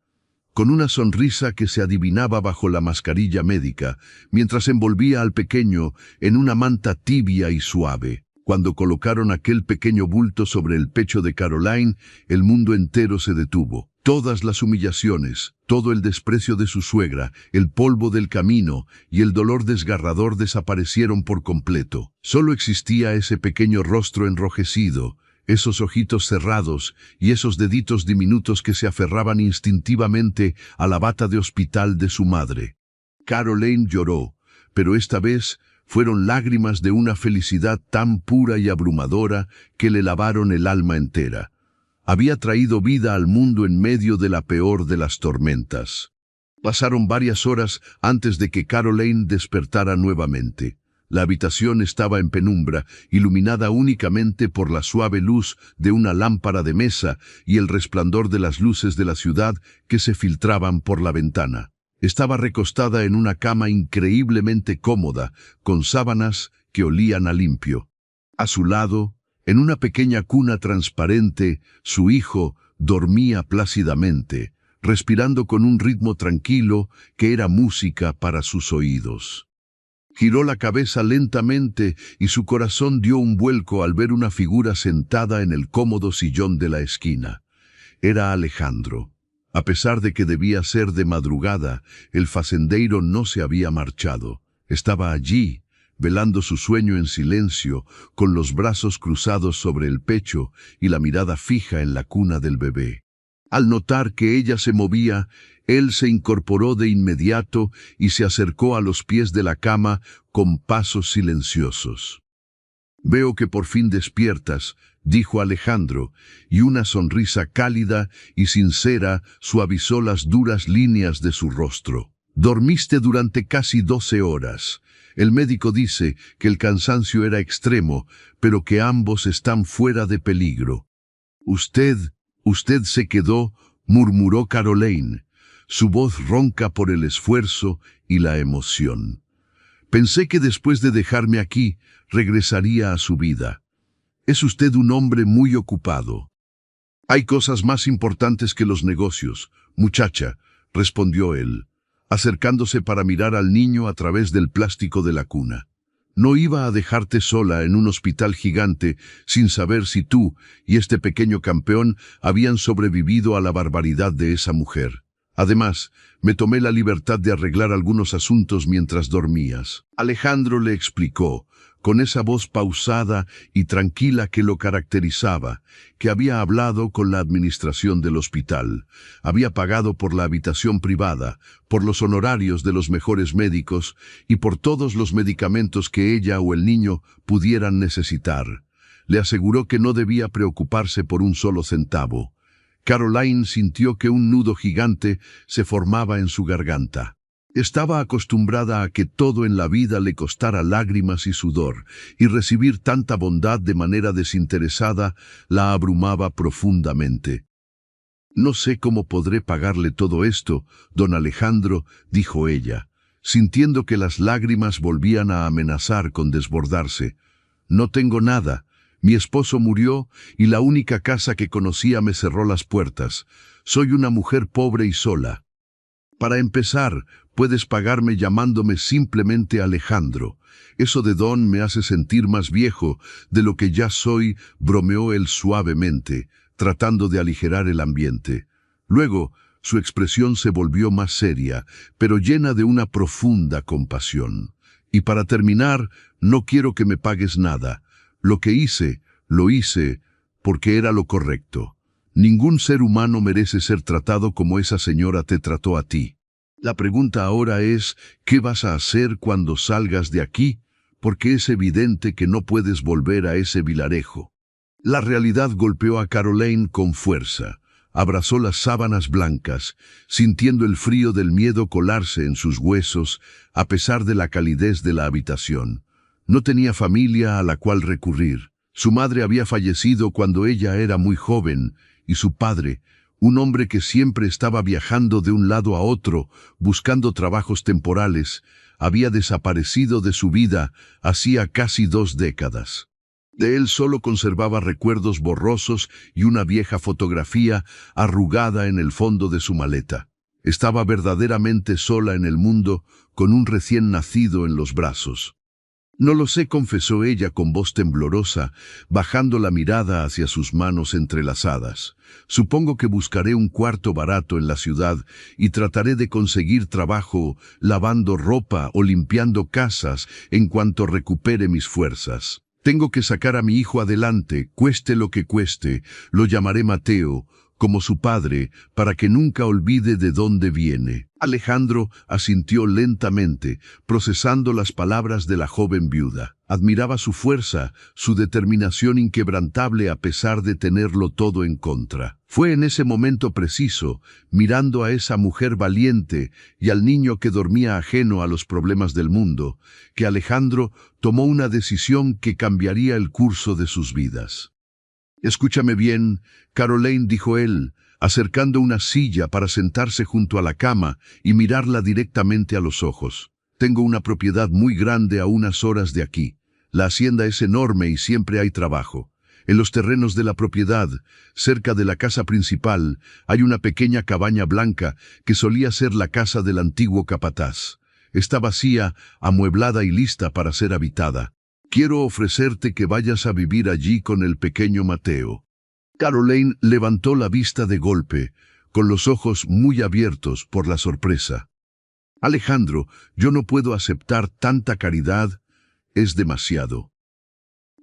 con una sonrisa que se adivinaba bajo la mascarilla médica, mientras envolvía al pequeño en una manta tibia y suave. Cuando colocaron aquel pequeño bulto sobre el pecho de Caroline, el mundo entero se detuvo. Todas las humillaciones, todo el desprecio de su suegra, el polvo del camino y el dolor desgarrador desaparecieron por completo. Solo existía ese pequeño rostro enrojecido, esos ojitos cerrados y esos deditos diminutos que se aferraban instintivamente a la bata de hospital de su madre. Caroline lloró, pero esta vez fueron lágrimas de una felicidad tan pura y abrumadora que le lavaron el alma entera. Había traído vida al mundo en medio de la peor de las tormentas. Pasaron varias horas antes de que Caroline despertara nuevamente. La habitación estaba en penumbra, iluminada únicamente por la suave luz de una lámpara de mesa y el resplandor de las luces de la ciudad que se filtraban por la ventana. Estaba recostada en una cama increíblemente cómoda, con sábanas que olían a limpio. A su lado, en una pequeña cuna transparente, su hijo dormía plácidamente, respirando con un ritmo tranquilo que era música para sus oídos. Giró la cabeza lentamente y su corazón dio un vuelco al ver una figura sentada en el cómodo sillón de la esquina. Era Alejandro. A pesar de que debía ser de madrugada, el facendeiro no se había marchado. Estaba allí, velando su sueño en silencio, con los brazos cruzados sobre el pecho y la mirada fija en la cuna del bebé. Al notar que ella se movía, él se incorporó de inmediato y se acercó a los pies de la cama con pasos silenciosos. «Veo que por fin despiertas», dijo Alejandro, y una sonrisa cálida y sincera suavizó las duras líneas de su rostro. «Dormiste durante casi 12 horas. El médico dice que el cansancio era extremo, pero que ambos están fuera de peligro». Usted se quedó», murmuró Caroline, su voz ronca por el esfuerzo y la emoción. «Pensé que después de dejarme aquí, regresaría a su vida. Es usted un hombre muy ocupado». «Hay cosas más importantes que los negocios, muchacha», respondió él, acercándose para mirar al niño a través del plástico de la cuna. No iba a dejarte sola en un hospital gigante sin saber si tú y este pequeño campeón habían sobrevivido a la barbaridad de esa mujer. Además, me tomé la libertad de arreglar algunos asuntos mientras dormías. Alejandro le explicó, con esa voz pausada y tranquila que lo caracterizaba, que había hablado con la administración del hospital. Había pagado por la habitación privada, por los honorarios de los mejores médicos y por todos los medicamentos que ella o el niño pudieran necesitar. Le aseguró que no debía preocuparse por un solo centavo. Caroline sintió que un nudo gigante se formaba en su garganta. Estaba acostumbrada a que todo en la vida le costara lágrimas y sudor, y recibir tanta bondad de manera desinteresada la abrumaba profundamente. «No sé cómo podré pagarle todo esto, don Alejandro», dijo ella, sintiendo que las lágrimas volvían a amenazar con desbordarse. «No tengo nada. Mi esposo murió y la única casa que conocía me cerró las puertas. Soy una mujer pobre y sola. Para empezar, puedes pagarme llamándome simplemente Alejandro. Eso de don me hace sentir más viejo de lo que ya soy», bromeó él suavemente, tratando de aligerar el ambiente. Luego, su expresión se volvió más seria, pero llena de una profunda compasión. «Y para terminar, no quiero que me pagues nada. Lo que hice, lo hice porque era lo correcto. Ningún ser humano merece ser tratado como esa señora te trató a ti. La pregunta ahora es, ¿qué vas a hacer cuando salgas de aquí? Porque es evidente que no puedes volver a ese vilarejo». La realidad golpeó a Caroline con fuerza. Abrazó las sábanas blancas, sintiendo el frío del miedo colarse en sus huesos, a pesar de la calidez de la habitación. No tenía familia a la cual recurrir. Su madre había fallecido cuando ella era muy joven, y su padre, un hombre que siempre estaba viajando de un lado a otro, buscando trabajos temporales, había desaparecido de su vida hacía casi 2 décadas. De él solo conservaba recuerdos borrosos y una vieja fotografía arrugada en el fondo de su maleta. Estaba verdaderamente sola en el mundo, con un recién nacido en los brazos. «No lo sé», confesó ella con voz temblorosa, bajando la mirada hacia sus manos entrelazadas. «Supongo que buscaré un cuarto barato en la ciudad y trataré de conseguir trabajo lavando ropa o limpiando casas en cuanto recupere mis fuerzas. Tengo que sacar a mi hijo adelante, cueste lo que cueste. Lo llamaré Mateo, como su padre, para que nunca olvide de dónde viene». Alejandro asintió lentamente, procesando las palabras de la joven viuda. Admiraba su fuerza, su determinación inquebrantable a pesar de tenerlo todo en contra. Fue en ese momento preciso, mirando a esa mujer valiente y al niño que dormía ajeno a los problemas del mundo, que Alejandro tomó una decisión que cambiaría el curso de sus vidas. «Escúchame bien, Caroline», dijo él, acercando una silla para sentarse junto a la cama y mirarla directamente a los ojos. «Tengo una propiedad muy grande a unas horas de aquí. La hacienda es enorme y siempre hay trabajo. En los terrenos de la propiedad, cerca de la casa principal, hay una pequeña cabaña blanca que solía ser la casa del antiguo capataz. Está vacía, amueblada y lista para ser habitada. Quiero ofrecerte que vayas a vivir allí con el pequeño Mateo». Caroline levantó la vista de golpe, con los ojos muy abiertos por la sorpresa. «Alejandro, yo no puedo aceptar tanta caridad. Es demasiado».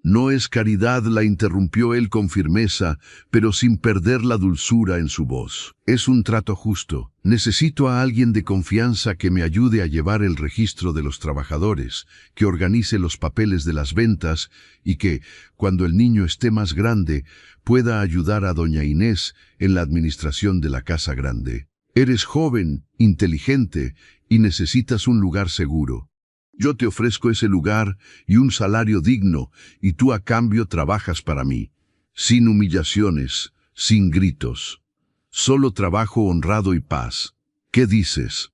«No es caridad», la interrumpió él con firmeza, pero sin perder la dulzura en su voz. «Es un trato justo. Necesito a alguien de confianza que me ayude a llevar el registro de los trabajadores, que organice los papeles de las ventas y que, cuando el niño esté más grande, pueda ayudar a doña Inés en la administración de la casa grande. Eres joven, inteligente y necesitas un lugar seguro. Yo te ofrezco ese lugar y un salario digno, y tú a cambio trabajas para mí, sin humillaciones, sin gritos. Solo trabajo honrado y paz. ¿Qué dices?»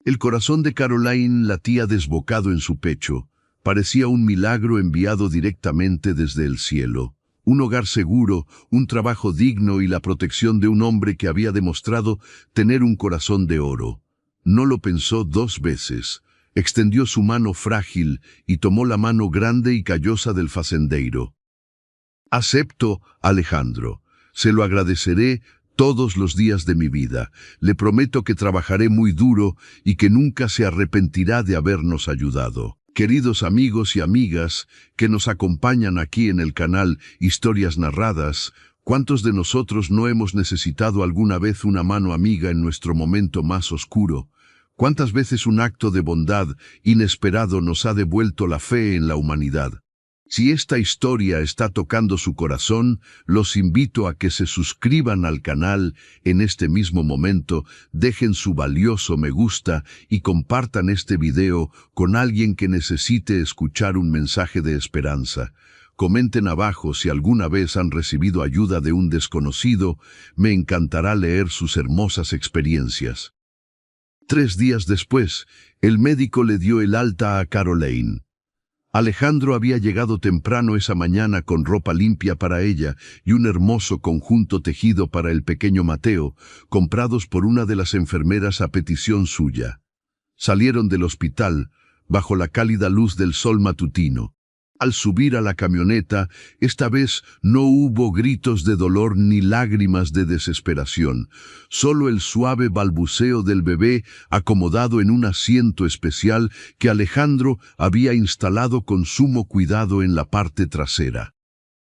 El corazón de Caroline latía desbocado en su pecho. Parecía un milagro enviado directamente desde el cielo. Un hogar seguro, un trabajo digno y la protección de un hombre que había demostrado tener un corazón de oro. No lo pensó 2 veces. Extendió su mano frágil y tomó la mano grande y callosa del facendeiro. «Acepto, Alejandro. Se lo agradeceré todos los días de mi vida. Le prometo que trabajaré muy duro y que nunca se arrepentirá de habernos ayudado». Queridos amigos y amigas que nos acompañan aquí en el canal Historias Narradas, ¿cuántos de nosotros no hemos necesitado alguna vez una mano amiga en nuestro momento más oscuro? ¿Cuántas veces un acto de bondad inesperado nos ha devuelto la fe en la humanidad? Si esta historia está tocando su corazón, los invito a que se suscriban al canal en este mismo momento, dejen su valioso me gusta y compartan este video con alguien que necesite escuchar un mensaje de esperanza. Comenten abajo si alguna vez han recibido ayuda de un desconocido, me encantará leer sus hermosas experiencias. 3 días después, el médico le dio el alta a Caroline. Alejandro había llegado temprano esa mañana con ropa limpia para ella y un hermoso conjunto tejido para el pequeño Mateo, comprados por una de las enfermeras a petición suya. Salieron del hospital, bajo la cálida luz del sol matutino. Al subir a la camioneta, esta vez no hubo gritos de dolor ni lágrimas de desesperación, solo el suave balbuceo del bebé acomodado en un asiento especial que Alejandro había instalado con sumo cuidado en la parte trasera.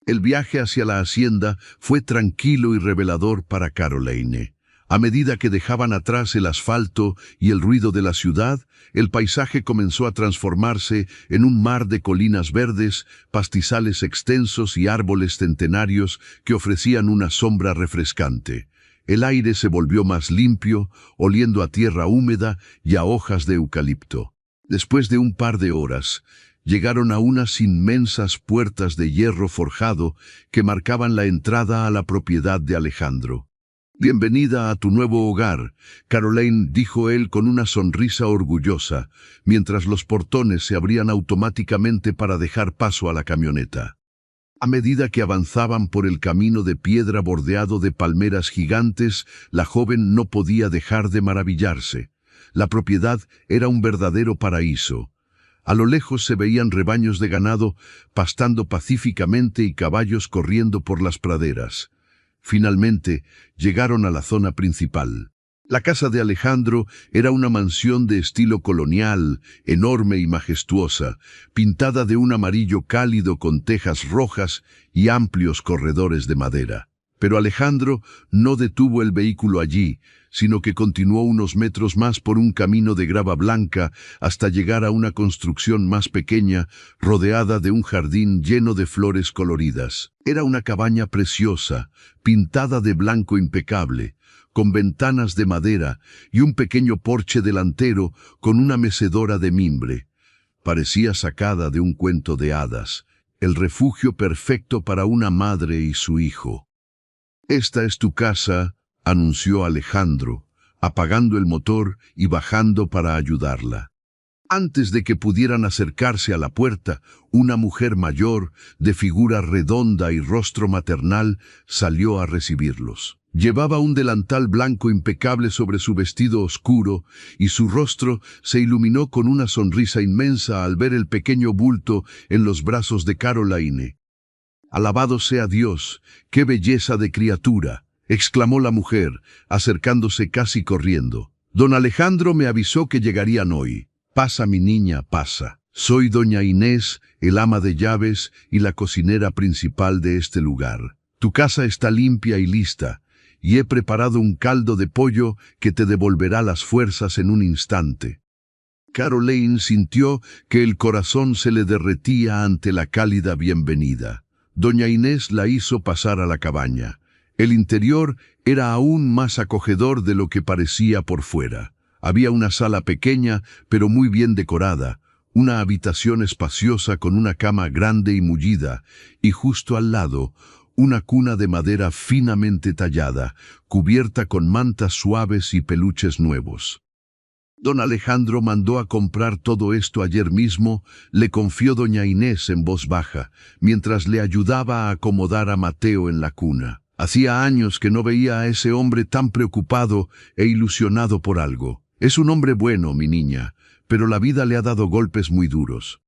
El viaje hacia la hacienda fue tranquilo y revelador para Caroline. A medida que dejaban atrás el asfalto y el ruido de la ciudad, el paisaje comenzó a transformarse en un mar de colinas verdes, pastizales extensos y árboles centenarios que ofrecían una sombra refrescante. El aire se volvió más limpio, oliendo a tierra húmeda y a hojas de eucalipto. Después de un par de horas, llegaron a unas inmensas puertas de hierro forjado que marcaban la entrada a la propiedad de Alejandro. «Bienvenida a tu nuevo hogar», Caroline dijo él con una sonrisa orgullosa, mientras los portones se abrían automáticamente para dejar paso a la camioneta. A medida que avanzaban por el camino de piedra bordeado de palmeras gigantes, la joven no podía dejar de maravillarse. La propiedad era un verdadero paraíso. A lo lejos se veían rebaños de ganado pastando pacíficamente y caballos corriendo por las praderas. Finalmente, llegaron a la zona principal. La casa de Alejandro era una mansión de estilo colonial, enorme y majestuosa, pintada de un amarillo cálido con tejas rojas y amplios corredores de madera. Pero Alejandro no detuvo el vehículo allí, sino que continuó unos metros más por un camino de grava blanca hasta llegar a una construcción más pequeña, rodeada de un jardín lleno de flores coloridas. Era una cabaña preciosa, pintada de blanco impecable, con ventanas de madera y un pequeño porche delantero con una mecedora de mimbre. Parecía sacada de un cuento de hadas, el refugio perfecto para una madre y su hijo. «Esta es tu casa», anunció Alejandro, apagando el motor y bajando para ayudarla. Antes de que pudieran acercarse a la puerta, una mujer mayor, de figura redonda y rostro maternal, salió a recibirlos. Llevaba un delantal blanco impecable sobre su vestido oscuro y su rostro se iluminó con una sonrisa inmensa al ver el pequeño bulto en los brazos de Caroline. «Alabado sea Dios, qué belleza de criatura», exclamó la mujer, acercándose casi corriendo. «Don Alejandro me avisó que llegarían hoy. Pasa, mi niña, pasa. Soy doña Inés, el ama de llaves y la cocinera principal de este lugar. Tu casa está limpia y lista, y he preparado un caldo de pollo que te devolverá las fuerzas en un instante». Caroline sintió que el corazón se le derretía ante la cálida bienvenida. Doña Inés la hizo pasar a la cabaña. El interior era aún más acogedor de lo que parecía por fuera. Había una sala pequeña, pero muy bien decorada, una habitación espaciosa con una cama grande y mullida, y justo al lado, una cuna de madera finamente tallada, cubierta con mantas suaves y peluches nuevos. «Don Alejandro mandó a comprar todo esto ayer mismo», le confió doña Inés en voz baja, mientras le ayudaba a acomodar a Mateo en la cuna. Hacía años que no veía a ese hombre tan preocupado e ilusionado por algo. Es un hombre bueno, mi niña, pero la vida le ha dado golpes muy duros.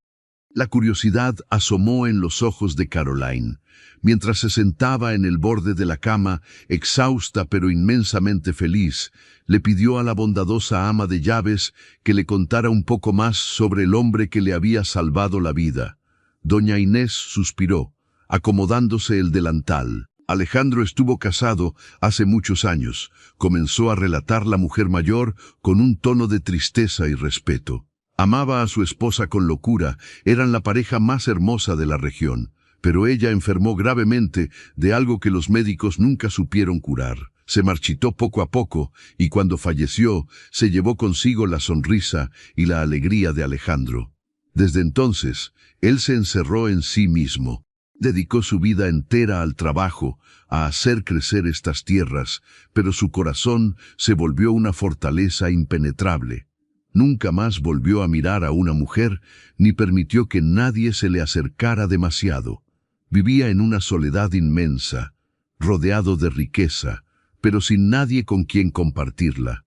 La curiosidad asomó en los ojos de Caroline. Mientras se sentaba en el borde de la cama, exhausta pero inmensamente feliz, le pidió a la bondadosa ama de llaves que le contara un poco más sobre el hombre que le había salvado la vida. Doña Inés suspiró, acomodándose el delantal. Alejandro estuvo casado hace muchos años, comenzó a relatar la mujer mayor con un tono de tristeza y respeto. Amaba a su esposa con locura, eran la pareja más hermosa de la región, pero ella enfermó gravemente de algo que los médicos nunca supieron curar. Se marchitó poco a poco y cuando falleció se llevó consigo la sonrisa y la alegría de Alejandro. Desde entonces, él se encerró en sí mismo. Dedicó su vida entera al trabajo, a hacer crecer estas tierras, pero su corazón se volvió una fortaleza impenetrable. Nunca más volvió a mirar a una mujer, ni permitió que nadie se le acercara demasiado. Vivía en una soledad inmensa, rodeado de riqueza, pero sin nadie con quien compartirla.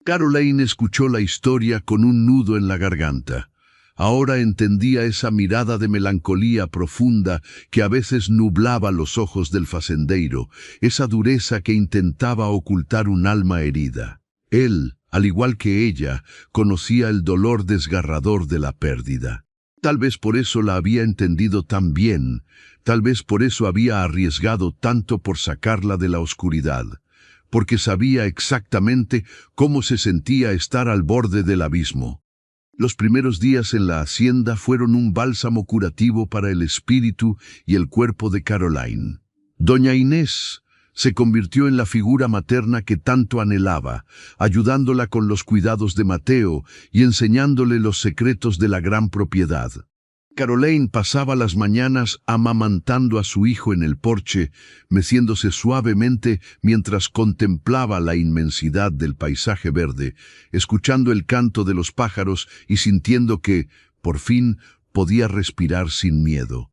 Caroline escuchó la historia con un nudo en la garganta. Ahora entendía esa mirada de melancolía profunda que a veces nublaba los ojos del facendeiro, esa dureza que intentaba ocultar un alma herida. Él, al igual que ella, conocía el dolor desgarrador de la pérdida. Tal vez por eso la había entendido tan bien, tal vez por eso había arriesgado tanto por sacarla de la oscuridad, porque sabía exactamente cómo se sentía estar al borde del abismo. Los primeros días en la hacienda fueron un bálsamo curativo para el espíritu y el cuerpo de Caroline. Doña Inés se convirtió en la figura materna que tanto anhelaba, ayudándola con los cuidados de Mateo y enseñándole los secretos de la gran propiedad. Caroline pasaba las mañanas amamantando a su hijo en el porche, meciéndose suavemente mientras contemplaba la inmensidad del paisaje verde, escuchando el canto de los pájaros y sintiendo que, por fin, podía respirar sin miedo.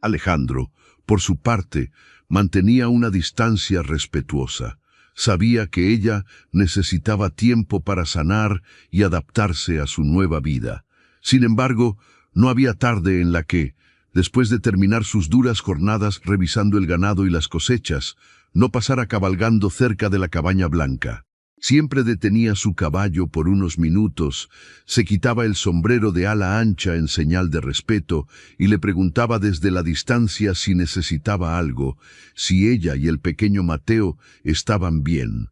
Alejandro, por su parte, mantenía una distancia respetuosa. Sabía que ella necesitaba tiempo para sanar y adaptarse a su nueva vida. Sin embargo, no había tarde en la que, después de terminar sus duras jornadas revisando el ganado y las cosechas, no pasara cabalgando cerca de la cabaña blanca. Siempre detenía su caballo por unos minutos, se quitaba el sombrero de ala ancha en señal de respeto y le preguntaba desde la distancia si necesitaba algo, si ella y el pequeño Mateo estaban bien.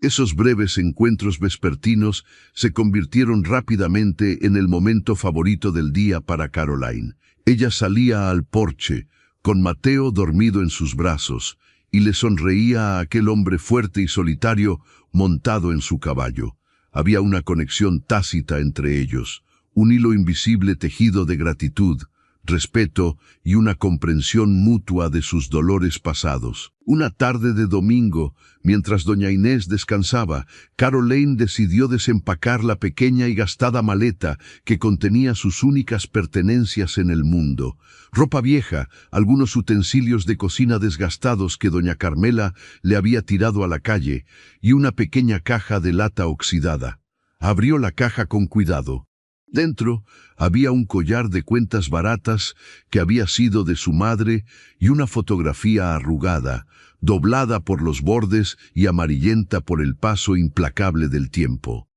Esos breves encuentros vespertinos se convirtieron rápidamente en el momento favorito del día para Caroline. Ella salía al porche, con Mateo dormido en sus brazos, y le sonreía a aquel hombre fuerte y solitario montado en su caballo. Había una conexión tácita entre ellos, un hilo invisible tejido de gratitud, respeto y una comprensión mutua de sus dolores pasados. Una tarde de domingo, mientras doña Inés descansaba, Caroline decidió desempacar la pequeña y gastada maleta que contenía sus únicas pertenencias en el mundo. Ropa vieja, algunos utensilios de cocina desgastados que doña Carmela le había tirado a la calle y una pequeña caja de lata oxidada. Abrió la caja con cuidado. Dentro había un collar de cuentas baratas que había sido de su madre y una fotografía arrugada, doblada por los bordes y amarillenta por el paso implacable del tiempo.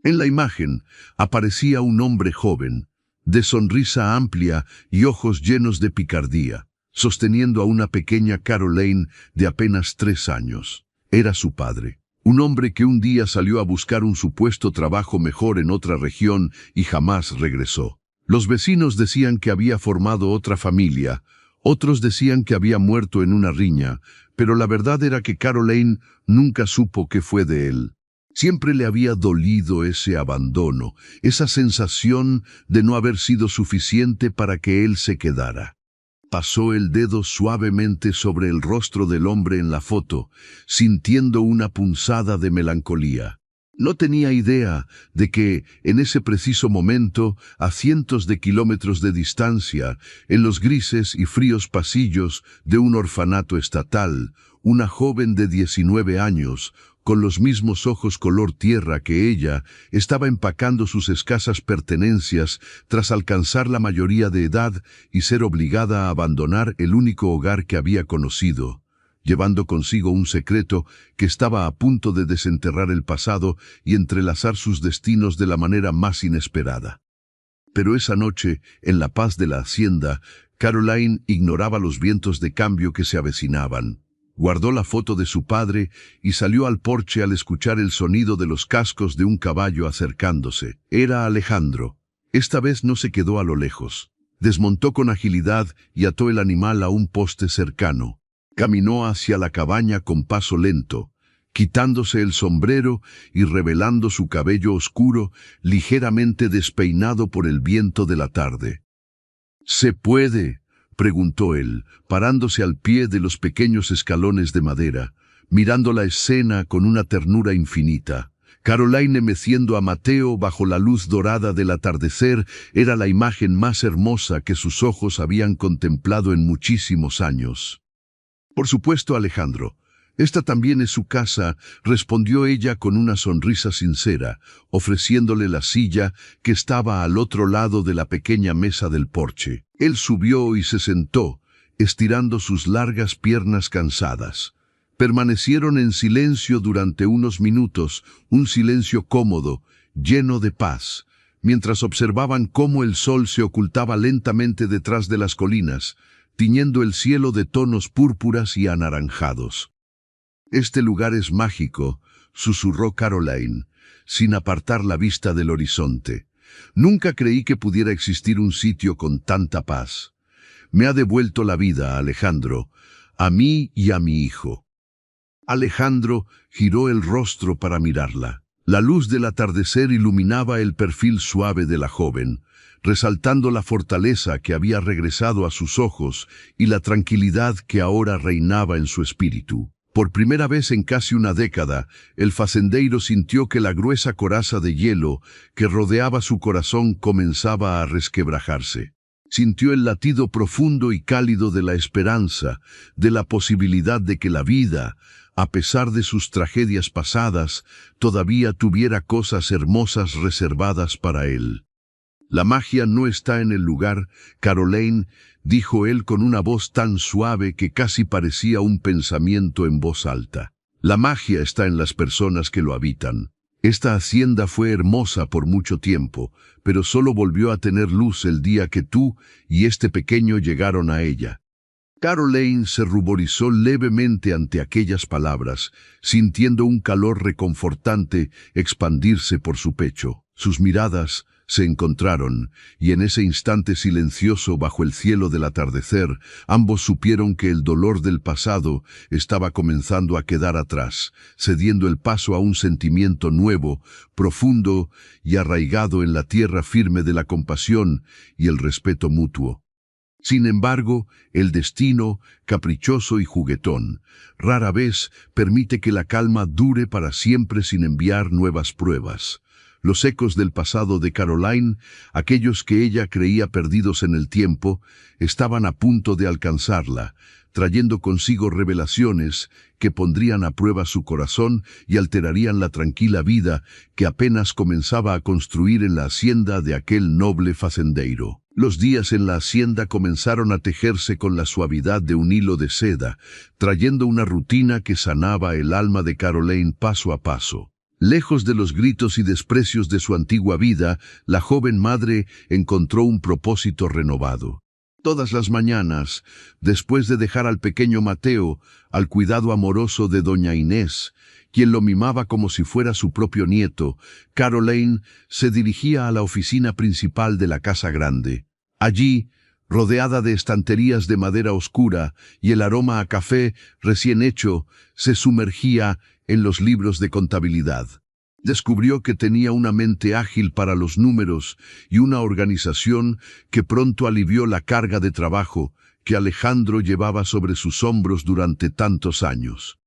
En la imagen aparecía un hombre joven, de sonrisa amplia y ojos llenos de picardía, sosteniendo a una pequeña Caroline de apenas 3 años. Era su padre. Un hombre que un día salió a buscar un supuesto trabajo mejor en otra región y jamás regresó. Los vecinos decían que había formado otra familia, otros decían que había muerto en una riña, pero la verdad era que Caroline nunca supo qué fue de él. Siempre le había dolido ese abandono, esa sensación de no haber sido suficiente para que él se quedara. Pasó el dedo suavemente sobre el rostro del hombre en la foto, sintiendo una punzada de melancolía. No tenía idea de que, en ese preciso momento, a cientos de kilómetros de distancia, en los grises y fríos pasillos de un orfanato estatal, una joven de 19 años, con los mismos ojos color tierra que ella, estaba empacando sus escasas pertenencias tras alcanzar la mayoría de edad y ser obligada a abandonar el único hogar que había conocido, llevando consigo un secreto que estaba a punto de desenterrar el pasado y entrelazar sus destinos de la manera más inesperada. Pero esa noche, en la paz de la hacienda, Caroline ignoraba los vientos de cambio que se avecinaban. Guardó la foto de su padre y salió al porche al escuchar el sonido de los cascos de un caballo acercándose. Era Alejandro. Esta vez no se quedó a lo lejos. Desmontó con agilidad y ató el animal a un poste cercano. Caminó hacia la cabaña con paso lento, quitándose el sombrero y revelando su cabello oscuro, ligeramente despeinado por el viento de la tarde. «¿Se puede?», preguntó él, parándose al pie de los pequeños escalones de madera, mirando la escena con una ternura infinita. Caroline meciendo a Mateo bajo la luz dorada del atardecer era la imagen más hermosa que sus ojos habían contemplado en muchísimos años. «Por supuesto, Alejandro. Esta también es su casa», respondió ella con una sonrisa sincera, ofreciéndole la silla que estaba al otro lado de la pequeña mesa del porche. Él subió y se sentó, estirando sus largas piernas cansadas. Permanecieron en silencio durante unos minutos, un silencio cómodo, lleno de paz, mientras observaban cómo el sol se ocultaba lentamente detrás de las colinas, tiñendo el cielo de tonos púrpuras y anaranjados. «Este lugar es mágico», susurró Caroline, sin apartar la vista del horizonte. «Nunca creí que pudiera existir un sitio con tanta paz. Me ha devuelto la vida, Alejandro, a mí y a mi hijo». Alejandro giró el rostro para mirarla. La luz del atardecer iluminaba el perfil suave de la joven, resaltando la fortaleza que había regresado a sus ojos y la tranquilidad que ahora reinaba en su espíritu. Por primera vez en casi una década, el facendeiro sintió que la gruesa coraza de hielo que rodeaba su corazón comenzaba a resquebrajarse. Sintió el latido profundo y cálido de la esperanza, de la posibilidad de que la vida, a pesar de sus tragedias pasadas, todavía tuviera cosas hermosas reservadas para él. «La magia no está en el lugar, Caroline», dijo él con una voz tan suave que casi parecía un pensamiento en voz alta. «La magia está en las personas que lo habitan. Esta hacienda fue hermosa por mucho tiempo, pero solo volvió a tener luz el día que tú y este pequeño llegaron a ella». Caroline se ruborizó levemente ante aquellas palabras, sintiendo un calor reconfortante expandirse por su pecho. Sus miradas se encontraron, y en ese instante silencioso bajo el cielo del atardecer, ambos supieron que el dolor del pasado estaba comenzando a quedar atrás, cediendo el paso a un sentimiento nuevo, profundo y arraigado en la tierra firme de la compasión y el respeto mutuo. Sin embargo, el destino, caprichoso y juguetón, rara vez permite que la calma dure para siempre sin enviar nuevas pruebas. Los ecos del pasado de Caroline, aquellos que ella creía perdidos en el tiempo, estaban a punto de alcanzarla, trayendo consigo revelaciones que pondrían a prueba su corazón y alterarían la tranquila vida que apenas comenzaba a construir en la hacienda de aquel noble facendeiro. Los días en la hacienda comenzaron a tejerse con la suavidad de un hilo de seda, trayendo una rutina que sanaba el alma de Caroline paso a paso. Lejos de los gritos y desprecios de su antigua vida, la joven madre encontró un propósito renovado. Todas las mañanas, después de dejar al pequeño Mateo al cuidado amoroso de doña Inés, quien lo mimaba como si fuera su propio nieto, Caroline se dirigía a la oficina principal de la casa grande. Allí, rodeada de estanterías de madera oscura y el aroma a café recién hecho, se sumergía en los libros de contabilidad. Descubrió que tenía una mente ágil para los números y una organización que pronto alivió la carga de trabajo que Alejandro llevaba sobre sus hombros durante tantos años.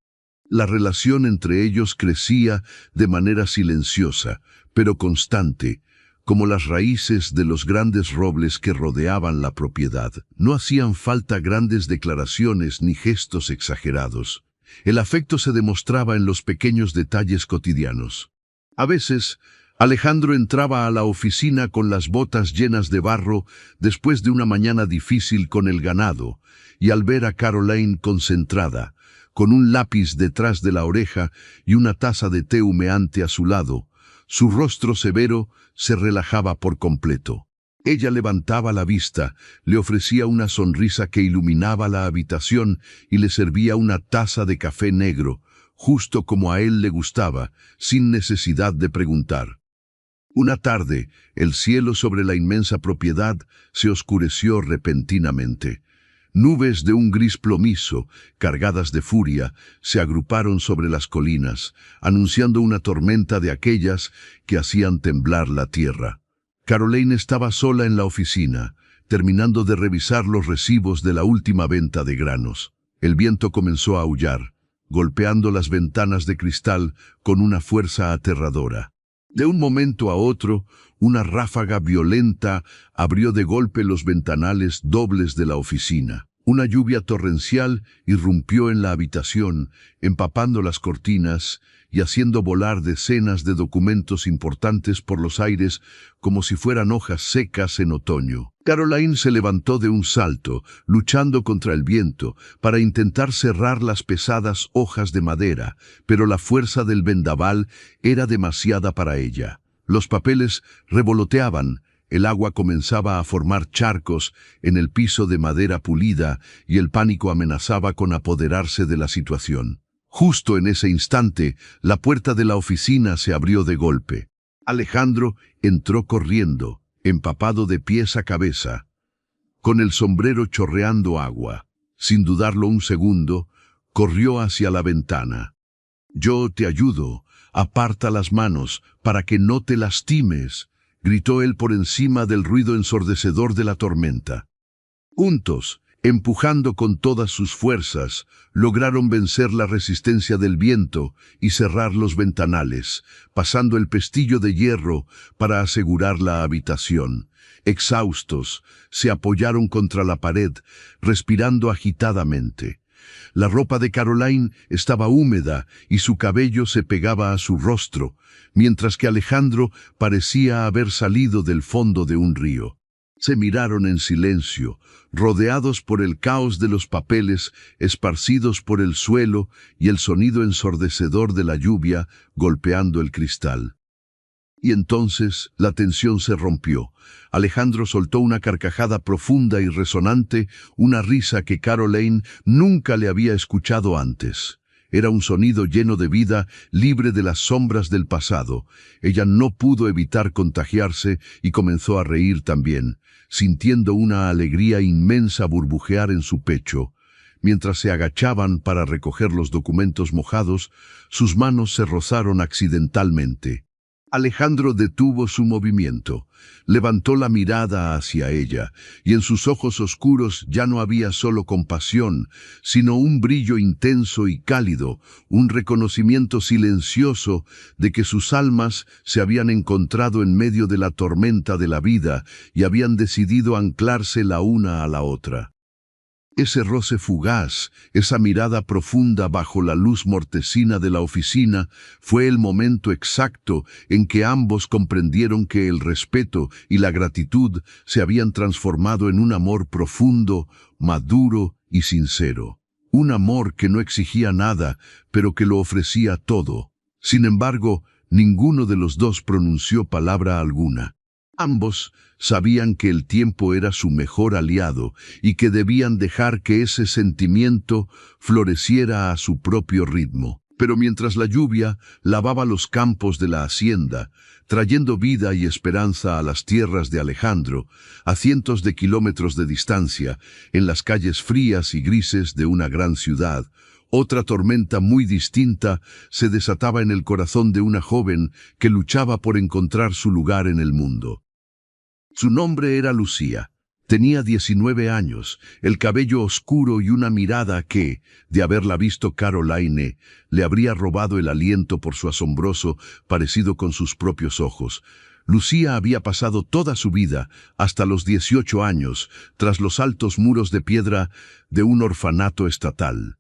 La relación entre ellos crecía de manera silenciosa, pero constante, como las raíces de los grandes robles que rodeaban la propiedad. No hacían falta grandes declaraciones ni gestos exagerados. El afecto se demostraba en los pequeños detalles cotidianos. A veces, Alejandro entraba a la oficina con las botas llenas de barro después de una mañana difícil con el ganado, y al ver a Caroline concentrada, con un lápiz detrás de la oreja y una taza de té humeante a su lado, su rostro severo se relajaba por completo. Ella levantaba la vista, le ofrecía una sonrisa que iluminaba la habitación y le servía una taza de café negro, justo como a él le gustaba, sin necesidad de preguntar. Una tarde, el cielo sobre la inmensa propiedad se oscureció repentinamente. Nubes de un gris plomizo, cargadas de furia, se agruparon sobre las colinas, anunciando una tormenta de aquellas que hacían temblar la tierra. Caroline estaba sola en la oficina, terminando de revisar los recibos de la última venta de granos. El viento comenzó a aullar, golpeando las ventanas de cristal con una fuerza aterradora. De un momento a otro, una ráfaga violenta abrió de golpe los ventanales dobles de la oficina. Una lluvia torrencial irrumpió en la habitación, empapando las cortinas y haciendo volar decenas de documentos importantes por los aires como si fueran hojas secas en otoño. Caroline se levantó de un salto, luchando contra el viento, para intentar cerrar las pesadas hojas de madera, pero la fuerza del vendaval era demasiada para ella. Los papeles revoloteaban, el agua comenzaba a formar charcos en el piso de madera pulida y el pánico amenazaba con apoderarse de la situación. Justo en ese instante, la puerta de la oficina se abrió de golpe. Alejandro entró corriendo, empapado de pies a cabeza, con el sombrero chorreando agua. Sin dudarlo un segundo, corrió hacia la ventana. «Yo te ayudo, aparta las manos para que no te lastimes», gritó él por encima del ruido ensordecedor de la tormenta. Juntos, empujando con todas sus fuerzas, lograron vencer la resistencia del viento y cerrar los ventanales, pasando el pestillo de hierro para asegurar la habitación. Exhaustos, se apoyaron contra la pared, respirando agitadamente. La ropa de Caroline estaba húmeda y su cabello se pegaba a su rostro, mientras que Alejandro parecía haber salido del fondo de un río. Se miraron en silencio, rodeados por el caos de los papeles esparcidos por el suelo y el sonido ensordecedor de la lluvia golpeando el cristal. Y entonces la tensión se rompió. Alejandro soltó una carcajada profunda y resonante, una risa que Caroline nunca le había escuchado antes. Era un sonido lleno de vida, libre de las sombras del pasado. Ella no pudo evitar contagiarse y comenzó a reír también, sintiendo una alegría inmensa burbujear en su pecho. Mientras se agachaban para recoger los documentos mojados, sus manos se rozaron accidentalmente. Alejandro detuvo su movimiento, levantó la mirada hacia ella, y en sus ojos oscuros ya no había solo compasión, sino un brillo intenso y cálido, un reconocimiento silencioso de que sus almas se habían encontrado en medio de la tormenta de la vida y habían decidido anclarse la una a la otra. Ese roce fugaz, esa mirada profunda bajo la luz mortecina de la oficina, fue el momento exacto en que ambos comprendieron que el respeto y la gratitud se habían transformado en un amor profundo, maduro y sincero. Un amor que no exigía nada, pero que lo ofrecía todo. Sin embargo, ninguno de los dos pronunció palabra alguna. Ambos sabían que el tiempo era su mejor aliado y que debían dejar que ese sentimiento floreciera a su propio ritmo. Pero mientras la lluvia lavaba los campos de la hacienda, trayendo vida y esperanza a las tierras de Alejandro, a cientos de kilómetros de distancia, en las calles frías y grises de una gran ciudad, otra tormenta muy distinta se desataba en el corazón de una joven que luchaba por encontrar su lugar en el mundo. Su nombre era Lucía. Tenía 19 años, el cabello oscuro y una mirada que, de haberla visto Caroline, le habría robado el aliento por su asombroso parecido con sus propios ojos. Lucía había pasado toda su vida, hasta los 18 años, tras los altos muros de piedra de un orfanato estatal.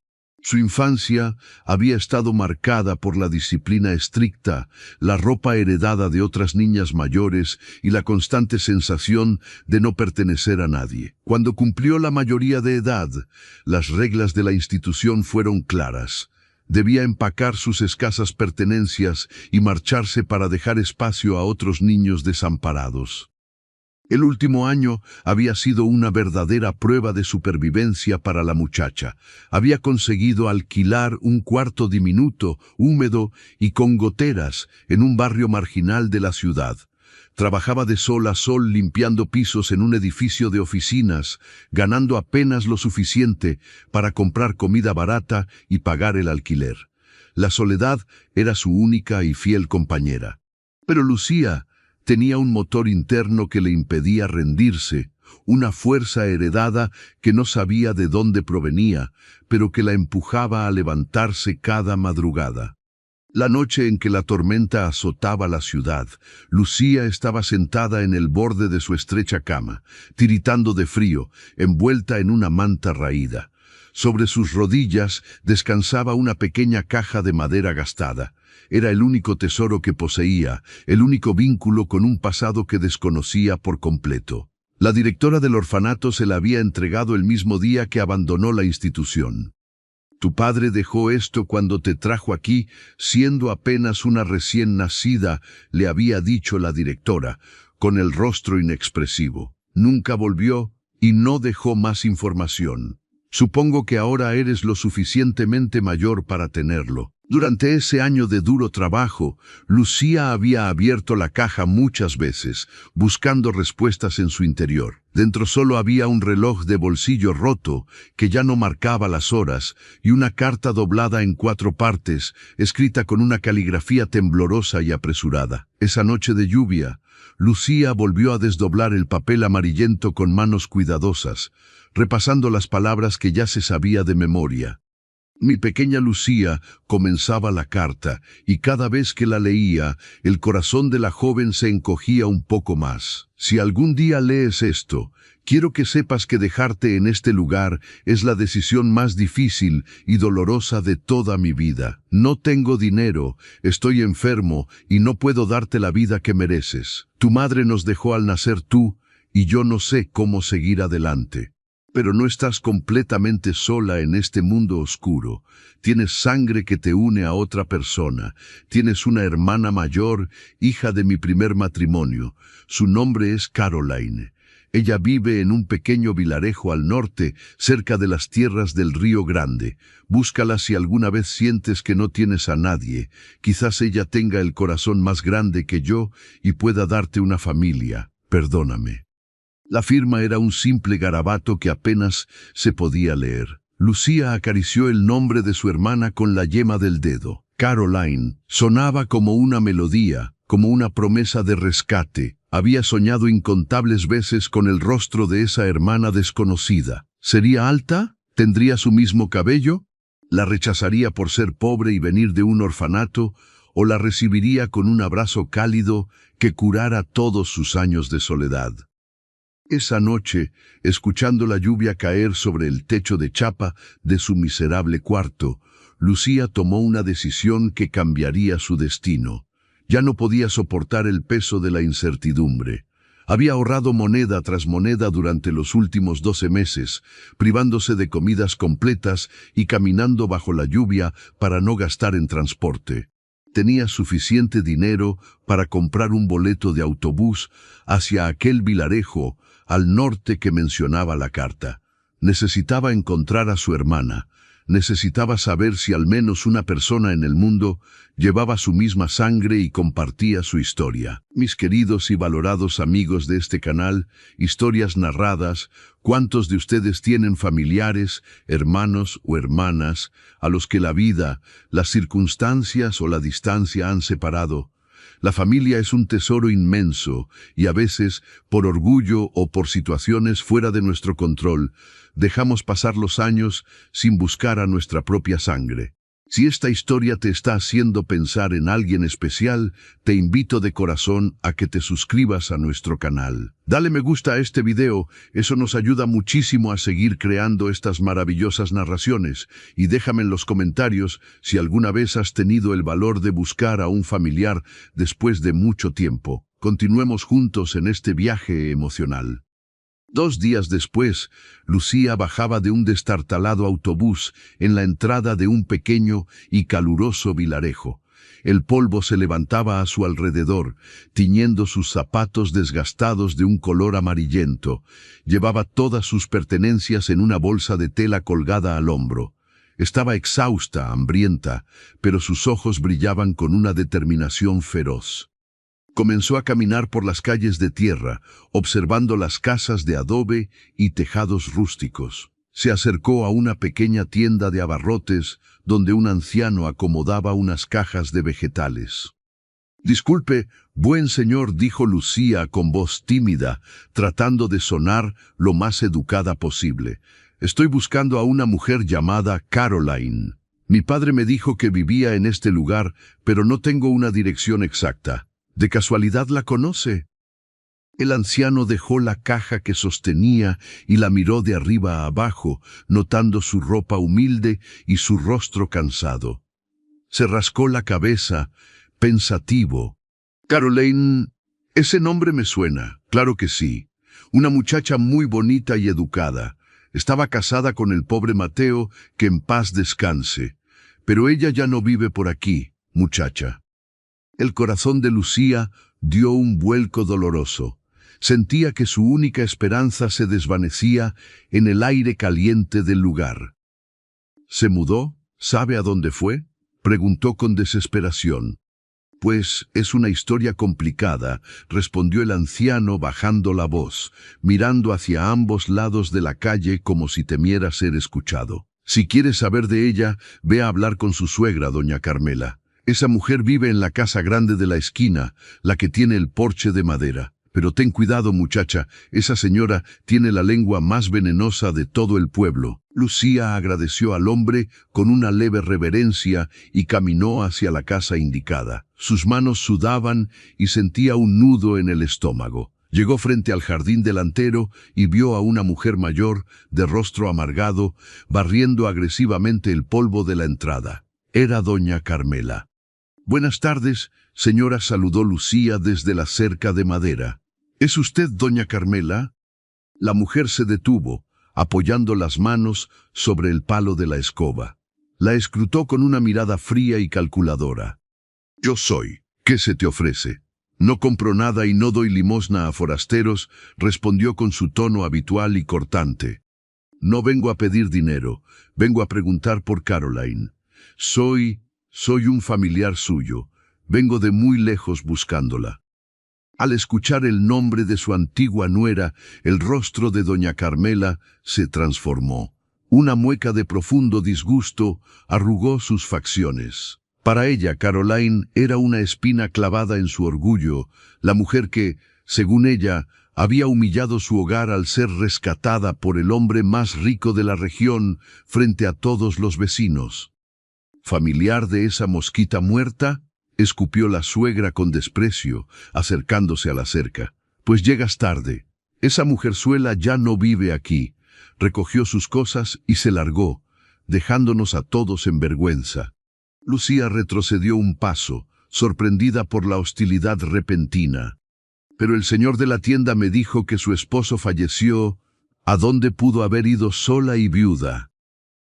Su infancia había estado marcada por la disciplina estricta, la ropa heredada de otras niñas mayores y la constante sensación de no pertenecer a nadie. Cuando cumplió la mayoría de edad, las reglas de la institución fueron claras. Debía empacar sus escasas pertenencias y marcharse para dejar espacio a otros niños desamparados. El último año había sido una verdadera prueba de supervivencia para la muchacha. Había conseguido alquilar un cuarto diminuto, húmedo y con goteras en un barrio marginal de la ciudad. Trabajaba de sol a sol limpiando pisos en un edificio de oficinas, ganando apenas lo suficiente para comprar comida barata y pagar el alquiler. La soledad era su única y fiel compañera. Pero Lucía tenía un motor interno que le impedía rendirse, una fuerza heredada que no sabía de dónde provenía, pero que la empujaba a levantarse cada madrugada. La noche en que la tormenta azotaba la ciudad, Lucía estaba sentada en el borde de su estrecha cama, tiritando de frío, envuelta en una manta raída. Sobre sus rodillas descansaba una pequeña caja de madera gastada. Era el único tesoro que poseía, el único vínculo con un pasado que desconocía por completo. La directora del orfanato se la había entregado el mismo día que abandonó la institución. Tu padre dejó esto cuando te trajo aquí, siendo apenas una recién nacida, le había dicho la directora, con el rostro inexpresivo. Nunca volvió y no dejó más información. Supongo que ahora eres lo suficientemente mayor para tenerlo. Durante ese año de duro trabajo, Lucía había abierto la caja muchas veces, buscando respuestas en su interior. Dentro solo había un reloj de bolsillo roto, que ya no marcaba las horas, y una carta doblada en 4 partes, escrita con una caligrafía temblorosa y apresurada. Esa noche de lluvia, Lucía volvió a desdoblar el papel amarillento con manos cuidadosas, repasando las palabras que ya se sabía de memoria. Mi pequeña Lucía comenzaba la carta, y cada vez que la leía, el corazón de la joven se encogía un poco más. Si algún día lees esto, quiero que sepas que dejarte en este lugar es la decisión más difícil y dolorosa de toda mi vida. No tengo dinero, estoy enfermo y no puedo darte la vida que mereces. Tu madre nos dejó al nacer tú, y yo no sé cómo seguir adelante. Pero no estás completamente sola en este mundo oscuro. Tienes sangre que te une a otra persona. Tienes una hermana mayor, hija de mi primer matrimonio. Su nombre es Caroline. Ella vive en un pequeño vilarejo al norte, cerca de las tierras del Río Grande. Búscala si alguna vez sientes que no tienes a nadie. Quizás ella tenga el corazón más grande que yo y pueda darte una familia. Perdóname. La firma era un simple garabato que apenas se podía leer. Lucía acarició el nombre de su hermana con la yema del dedo. Caroline sonaba como una melodía, como una promesa de rescate. Había soñado incontables veces con el rostro de esa hermana desconocida. ¿Sería alta? ¿Tendría su mismo cabello? ¿La rechazaría por ser pobre y venir de un orfanato? ¿O la recibiría con un abrazo cálido que curara todos sus años de soledad? Esa noche, escuchando la lluvia caer sobre el techo de chapa de su miserable cuarto, Lucía tomó una decisión que cambiaría su destino. Ya no podía soportar el peso de la incertidumbre. Había ahorrado moneda tras moneda durante los últimos 12 meses, privándose de comidas completas y caminando bajo la lluvia para no gastar en transporte. Tenía suficiente dinero para comprar un boleto de autobús hacia aquel vilarejo al norte que mencionaba la carta. Necesitaba encontrar a su hermana. Necesitaba saber si al menos una persona en el mundo llevaba su misma sangre y compartía su historia. Mis queridos y valorados amigos de este canal, Historias Narradas, ¿cuántos de ustedes tienen familiares, hermanos o hermanas a los que la vida, las circunstancias o la distancia han separado? La familia es un tesoro inmenso y a veces, por orgullo o por situaciones fuera de nuestro control, dejamos pasar los años sin buscar a nuestra propia sangre. Si esta historia te está haciendo pensar en alguien especial, te invito de corazón a que te suscribas a nuestro canal. Dale me gusta a este video, eso nos ayuda muchísimo a seguir creando estas maravillosas narraciones. Y déjame en los comentarios si alguna vez has tenido el valor de buscar a un familiar después de mucho tiempo. Continuemos juntos en este viaje emocional. 2 días después, Lucía bajaba de un destartalado autobús en la entrada de un pequeño y caluroso vilarejo. El polvo se levantaba a su alrededor, tiñendo sus zapatos desgastados de un color amarillento. Llevaba todas sus pertenencias en una bolsa de tela colgada al hombro. Estaba exhausta, hambrienta, pero sus ojos brillaban con una determinación feroz. Comenzó a caminar por las calles de tierra, observando las casas de adobe y tejados rústicos. Se acercó a una pequeña tienda de abarrotes, donde un anciano acomodaba unas cajas de vegetales. «Disculpe, buen señor», dijo Lucía con voz tímida, tratando de sonar lo más educada posible. «Estoy buscando a una mujer llamada Caroline. Mi padre me dijo que vivía en este lugar, pero no tengo una dirección exacta. ¿De casualidad la conoce?» El anciano dejó la caja que sostenía y la miró de arriba a abajo, notando su ropa humilde y su rostro cansado. Se rascó la cabeza, pensativo. «Caroline, ese nombre me suena, claro que sí. Una muchacha muy bonita y educada. Estaba casada con el pobre Mateo, que en paz descanse. Pero ella ya no vive por aquí, muchacha». El corazón de Lucía dio un vuelco doloroso. Sentía que su única esperanza se desvanecía en el aire caliente del lugar. «¿Se mudó? ¿Sabe a dónde fue?», preguntó con desesperación. «Pues es una historia complicada», respondió el anciano bajando la voz, mirando hacia ambos lados de la calle como si temiera ser escuchado. «Si quieres saber de ella, ve a hablar con su suegra, doña Carmela. Esa mujer vive en la casa grande de la esquina, la que tiene el porche de madera. Pero ten cuidado, muchacha, esa señora tiene la lengua más venenosa de todo el pueblo». Lucía agradeció al hombre con una leve reverencia y caminó hacia la casa indicada. Sus manos sudaban y sentía un nudo en el estómago. Llegó frente al jardín delantero y vio a una mujer mayor, de rostro amargado, barriendo agresivamente el polvo de la entrada. Era doña Carmela. «Buenas tardes, señora», saludó Lucía desde la cerca de madera. «¿Es usted doña Carmela?». La mujer se detuvo, apoyando las manos sobre el palo de la escoba. La escrutó con una mirada fría y calculadora. «Yo soy. ¿Qué se te ofrece?». «No compro nada y no doy limosna a forasteros», respondió con su tono habitual y cortante. «No vengo a pedir dinero, vengo a preguntar por Caroline. Soy un familiar suyo. Vengo de muy lejos buscándola». Al escuchar el nombre de su antigua nuera, el rostro de doña Carmela se transformó. Una mueca de profundo disgusto arrugó sus facciones. Para ella, Caroline era una espina clavada en su orgullo, la mujer que, según ella, había humillado su hogar al ser rescatada por el hombre más rico de la región frente a todos los vecinos. «¿Familiar de esa mosquita muerta?», escupió la suegra con desprecio, acercándose a la cerca. «Pues llegas tarde. Esa mujerzuela ya no vive aquí». Recogió sus cosas y se largó, dejándonos a todos en vergüenza. Lucía retrocedió un paso, sorprendida por la hostilidad repentina. «Pero el señor de la tienda me dijo que su esposo falleció. ¿A dónde pudo haber ido sola y viuda?».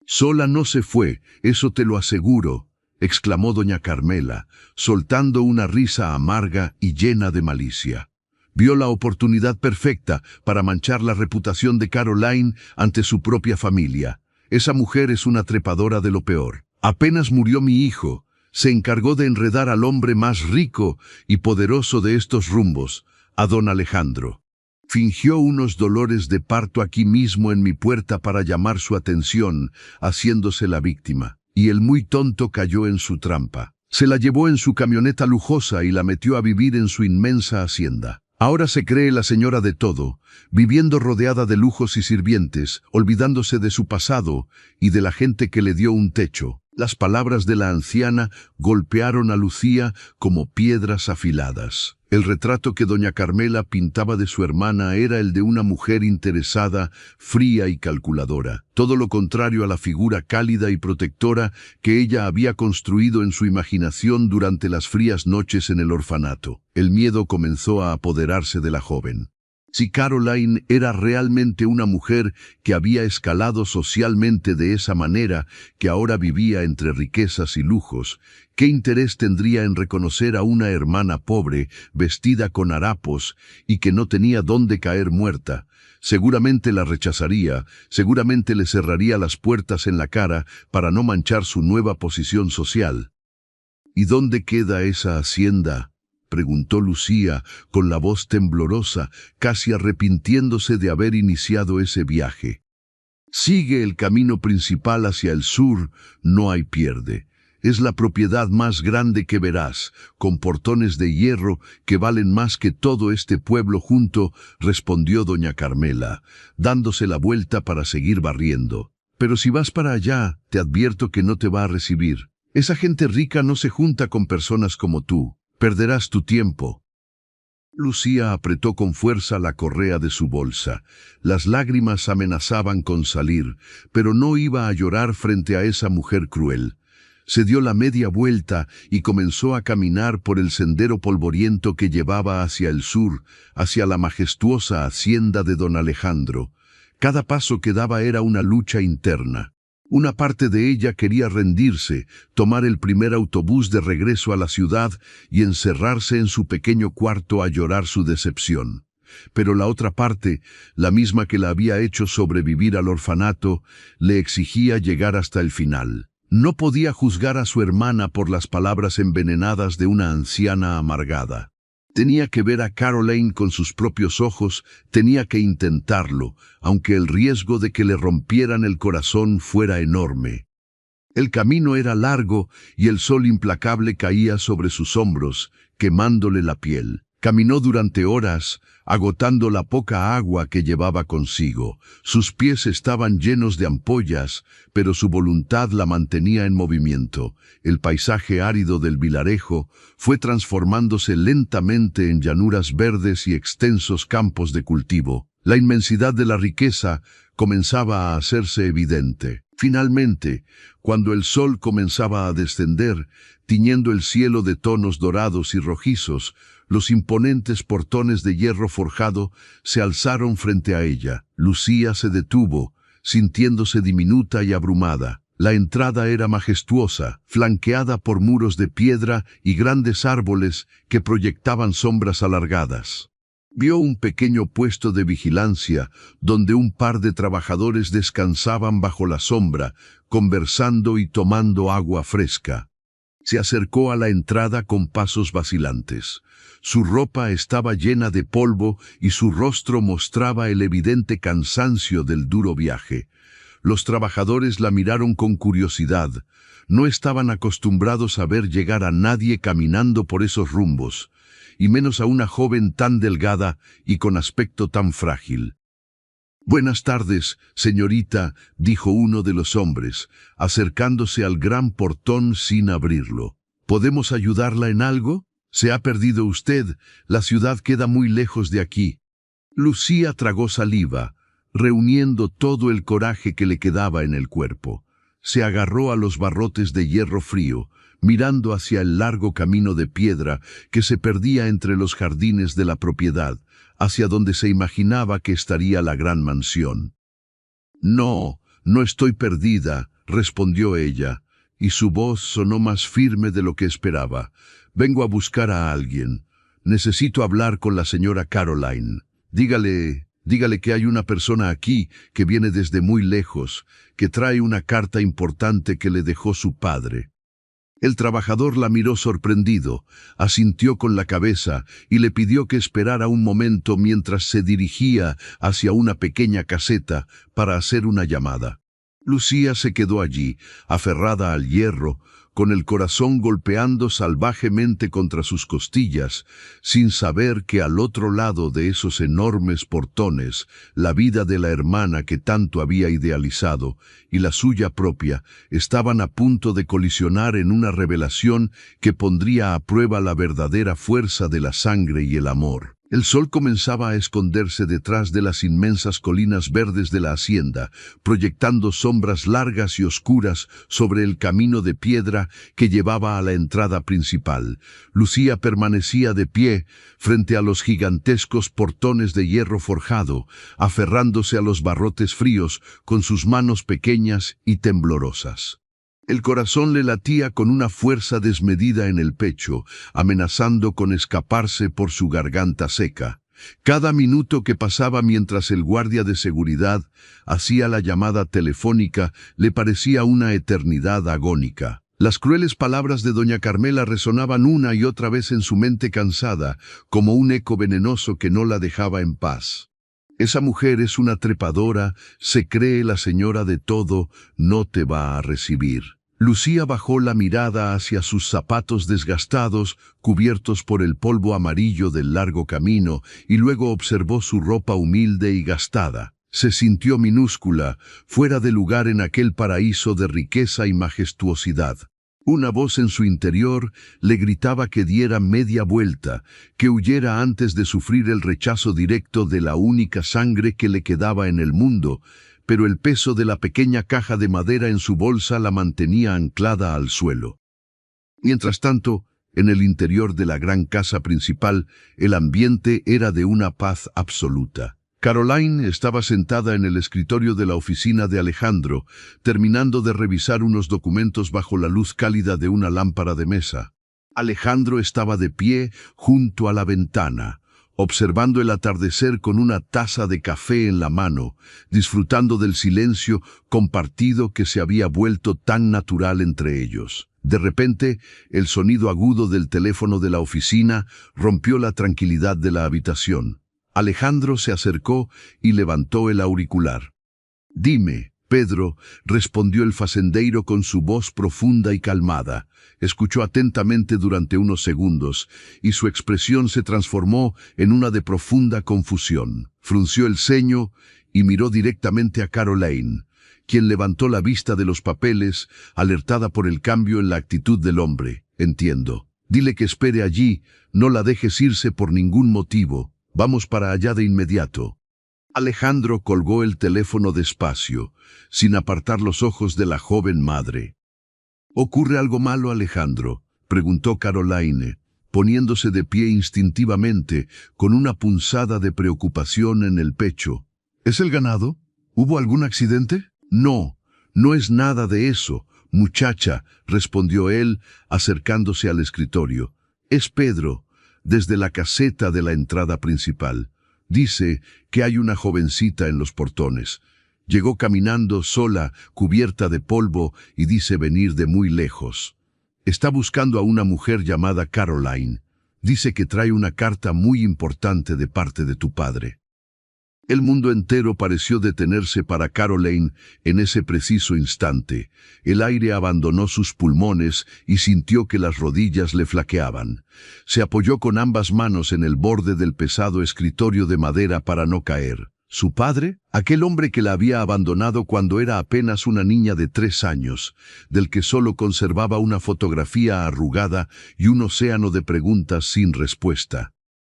«Sola no se fue, eso te lo aseguro», exclamó doña Carmela, soltando una risa amarga y llena de malicia. Vio la oportunidad perfecta para manchar la reputación de Caroline ante su propia familia. «Esa mujer es una trepadora de lo peor. Apenas murió mi hijo, se encargó de enredar al hombre más rico y poderoso de estos rumbos, a don Alejandro. Fingió unos dolores de parto aquí mismo en mi puerta para llamar su atención, haciéndose la víctima. Y el muy tonto cayó en su trampa. Se la llevó en su camioneta lujosa y la metió a vivir en su inmensa hacienda. Ahora se cree la señora de todo, viviendo rodeada de lujos y sirvientes, olvidándose de su pasado y de la gente que le dio un techo. Las palabras de la anciana golpearon a Lucía como piedras afiladas. El retrato que doña Carmela pintaba de su hermana era el de una mujer interesada, fría y calculadora, todo lo contrario a la figura cálida y protectora que ella había construido en su imaginación durante las frías noches en el orfanato. El miedo comenzó a apoderarse de la joven. Si Caroline era realmente una mujer que había escalado socialmente de esa manera, que ahora vivía entre riquezas y lujos, ¿qué interés tendría en reconocer a una hermana pobre, vestida con harapos, y que no tenía dónde caer muerta? Seguramente la rechazaría, seguramente le cerraría las puertas en la cara para no manchar su nueva posición social. ¿Y dónde queda esa hacienda?, preguntó Lucía con la voz temblorosa, casi arrepintiéndose de haber iniciado ese viaje. Sigue el camino principal hacia el sur, no hay pierde. Es la propiedad más grande que verás, con portones de hierro que valen más que todo este pueblo junto, respondió doña Carmela, dándose la vuelta para seguir barriendo. Pero si vas para allá, te advierto que no te va a recibir. Esa gente rica no se junta con personas como tú. Perderás tu tiempo. Lucía apretó con fuerza la correa de su bolsa. Las lágrimas amenazaban con salir, pero no iba a llorar frente a esa mujer cruel. Se dio la media vuelta y comenzó a caminar por el sendero polvoriento que llevaba hacia el sur, hacia la majestuosa hacienda de don Alejandro. Cada paso que daba era una lucha interna. Una parte de ella quería rendirse, tomar el primer autobús de regreso a la ciudad y encerrarse en su pequeño cuarto a llorar su decepción. Pero la otra parte, la misma que la había hecho sobrevivir al orfanato, le exigía llegar hasta el final. No podía juzgar a su hermana por las palabras envenenadas de una anciana amargada. Tenía que ver a Caroline con sus propios ojos, tenía que intentarlo, aunque el riesgo de que le rompieran el corazón fuera enorme. El camino era largo y el sol implacable caía sobre sus hombros, quemándole la piel. Caminó durante horas, agotando la poca agua que llevaba consigo. Sus pies estaban llenos de ampollas, pero su voluntad la mantenía en movimiento. El paisaje árido del vilarejo fue transformándose lentamente en llanuras verdes y extensos campos de cultivo. La inmensidad de la riqueza comenzaba a hacerse evidente. Finalmente, cuando el sol comenzaba a descender, tiñendo el cielo de tonos dorados y rojizos, los imponentes portones de hierro forjado se alzaron frente a ella. Lucía se detuvo, sintiéndose diminuta y abrumada. La entrada era majestuosa, flanqueada por muros de piedra y grandes árboles que proyectaban sombras alargadas. Vio un pequeño puesto de vigilancia, donde un par de trabajadores descansaban bajo la sombra, conversando y tomando agua fresca. Se acercó a la entrada con pasos vacilantes. Su ropa estaba llena de polvo y su rostro mostraba el evidente cansancio del duro viaje. Los trabajadores la miraron con curiosidad. No estaban acostumbrados a ver llegar a nadie caminando por esos rumbos, y menos a una joven tan delgada y con aspecto tan frágil. «Buenas tardes, señorita», dijo uno de los hombres, acercándose al gran portón sin abrirlo. «¿Podemos ayudarla en algo? Se ha perdido usted, la ciudad queda muy lejos de aquí». Lucía tragó saliva, reuniendo todo el coraje que le quedaba en el cuerpo. Se agarró a los barrotes de hierro frío, mirando hacia el largo camino de piedra que se perdía entre los jardines de la propiedad, hacia donde se imaginaba que estaría la gran mansión. «No, no estoy perdida», respondió ella, y su voz sonó más firme de lo que esperaba. «Vengo a buscar a alguien. Necesito hablar con la señora Caroline. Dígale que hay una persona aquí que viene desde muy lejos, que trae una carta importante que le dejó su padre». El trabajador la miró sorprendido, asintió con la cabeza y le pidió que esperara un momento mientras se dirigía hacia una pequeña caseta para hacer una llamada. Lucía se quedó allí, aferrada al hierro, con el corazón golpeando salvajemente contra sus costillas, sin saber que al otro lado de esos enormes portones, la vida de la hermana que tanto había idealizado y la suya propia estaban a punto de colisionar en una revelación que pondría a prueba la verdadera fuerza de la sangre y el amor. El sol comenzaba a esconderse detrás de las inmensas colinas verdes de la hacienda, proyectando sombras largas y oscuras sobre el camino de piedra que llevaba a la entrada principal. Lucía permanecía de pie frente a los gigantescos portones de hierro forjado, aferrándose a los barrotes fríos con sus manos pequeñas y temblorosas. El corazón le latía con una fuerza desmedida en el pecho, amenazando con escaparse por su garganta seca. Cada minuto que pasaba mientras el guardia de seguridad hacía la llamada telefónica le parecía una eternidad agónica. Las crueles palabras de doña Carmela resonaban una y otra vez en su mente cansada, como un eco venenoso que no la dejaba en paz. Esa mujer es una trepadora, se cree la señora de todo, no te va a recibir. Lucía bajó la mirada hacia sus zapatos desgastados, cubiertos por el polvo amarillo del largo camino, y luego observó su ropa humilde y gastada. Se sintió minúscula, fuera de lugar en aquel paraíso de riqueza y majestuosidad. Una voz en su interior le gritaba que diera media vuelta, que huyera antes de sufrir el rechazo directo de la única sangre que le quedaba en el mundo, pero el peso de la pequeña caja de madera en su bolsa la mantenía anclada al suelo. Mientras tanto, en el interior de la gran casa principal, el ambiente era de una paz absoluta. Caroline estaba sentada en el escritorio de la oficina de Alejandro, terminando de revisar unos documentos bajo la luz cálida de una lámpara de mesa. Alejandro estaba de pie junto a la ventana, observando el atardecer con una taza de café en la mano, disfrutando del silencio compartido que se había vuelto tan natural entre ellos. De repente, el sonido agudo del teléfono de la oficina rompió la tranquilidad de la habitación. Alejandro se acercó y levantó el auricular. «Dime, Pedro», respondió el facendeiro con su voz profunda y calmada. Escuchó atentamente durante unos segundos, y su expresión se transformó en una de profunda confusión. Frunció el ceño y miró directamente a Caroline, quien levantó la vista de los papeles, alertada por el cambio en la actitud del hombre. «Entiendo. Dile que espere allí, no la dejes irse por ningún motivo. Vamos para allá de inmediato». Alejandro colgó el teléfono despacio, sin apartar los ojos de la joven madre. «¿Ocurre algo malo, Alejandro?», preguntó Caroline, poniéndose de pie instintivamente, con una punzada de preocupación en el pecho. «¿Es el ganado? ¿Hubo algún accidente?» «No, no es nada de eso, muchacha», respondió él, acercándose al escritorio. «Es Pedro, desde la caseta de la entrada principal. Dice que hay una jovencita en los portones. Llegó caminando sola, cubierta de polvo, y dice venir de muy lejos. Está buscando a una mujer llamada Caroline. Dice que trae una carta muy importante de parte de tu padre». El mundo entero pareció detenerse para Caroline en ese preciso instante. El aire abandonó sus pulmones y sintió que las rodillas le flaqueaban. Se apoyó con ambas manos en el borde del pesado escritorio de madera para no caer. ¿Su padre? Aquel hombre que la había abandonado cuando era apenas una niña de 3 años, del que solo conservaba una fotografía arrugada y un océano de preguntas sin respuesta.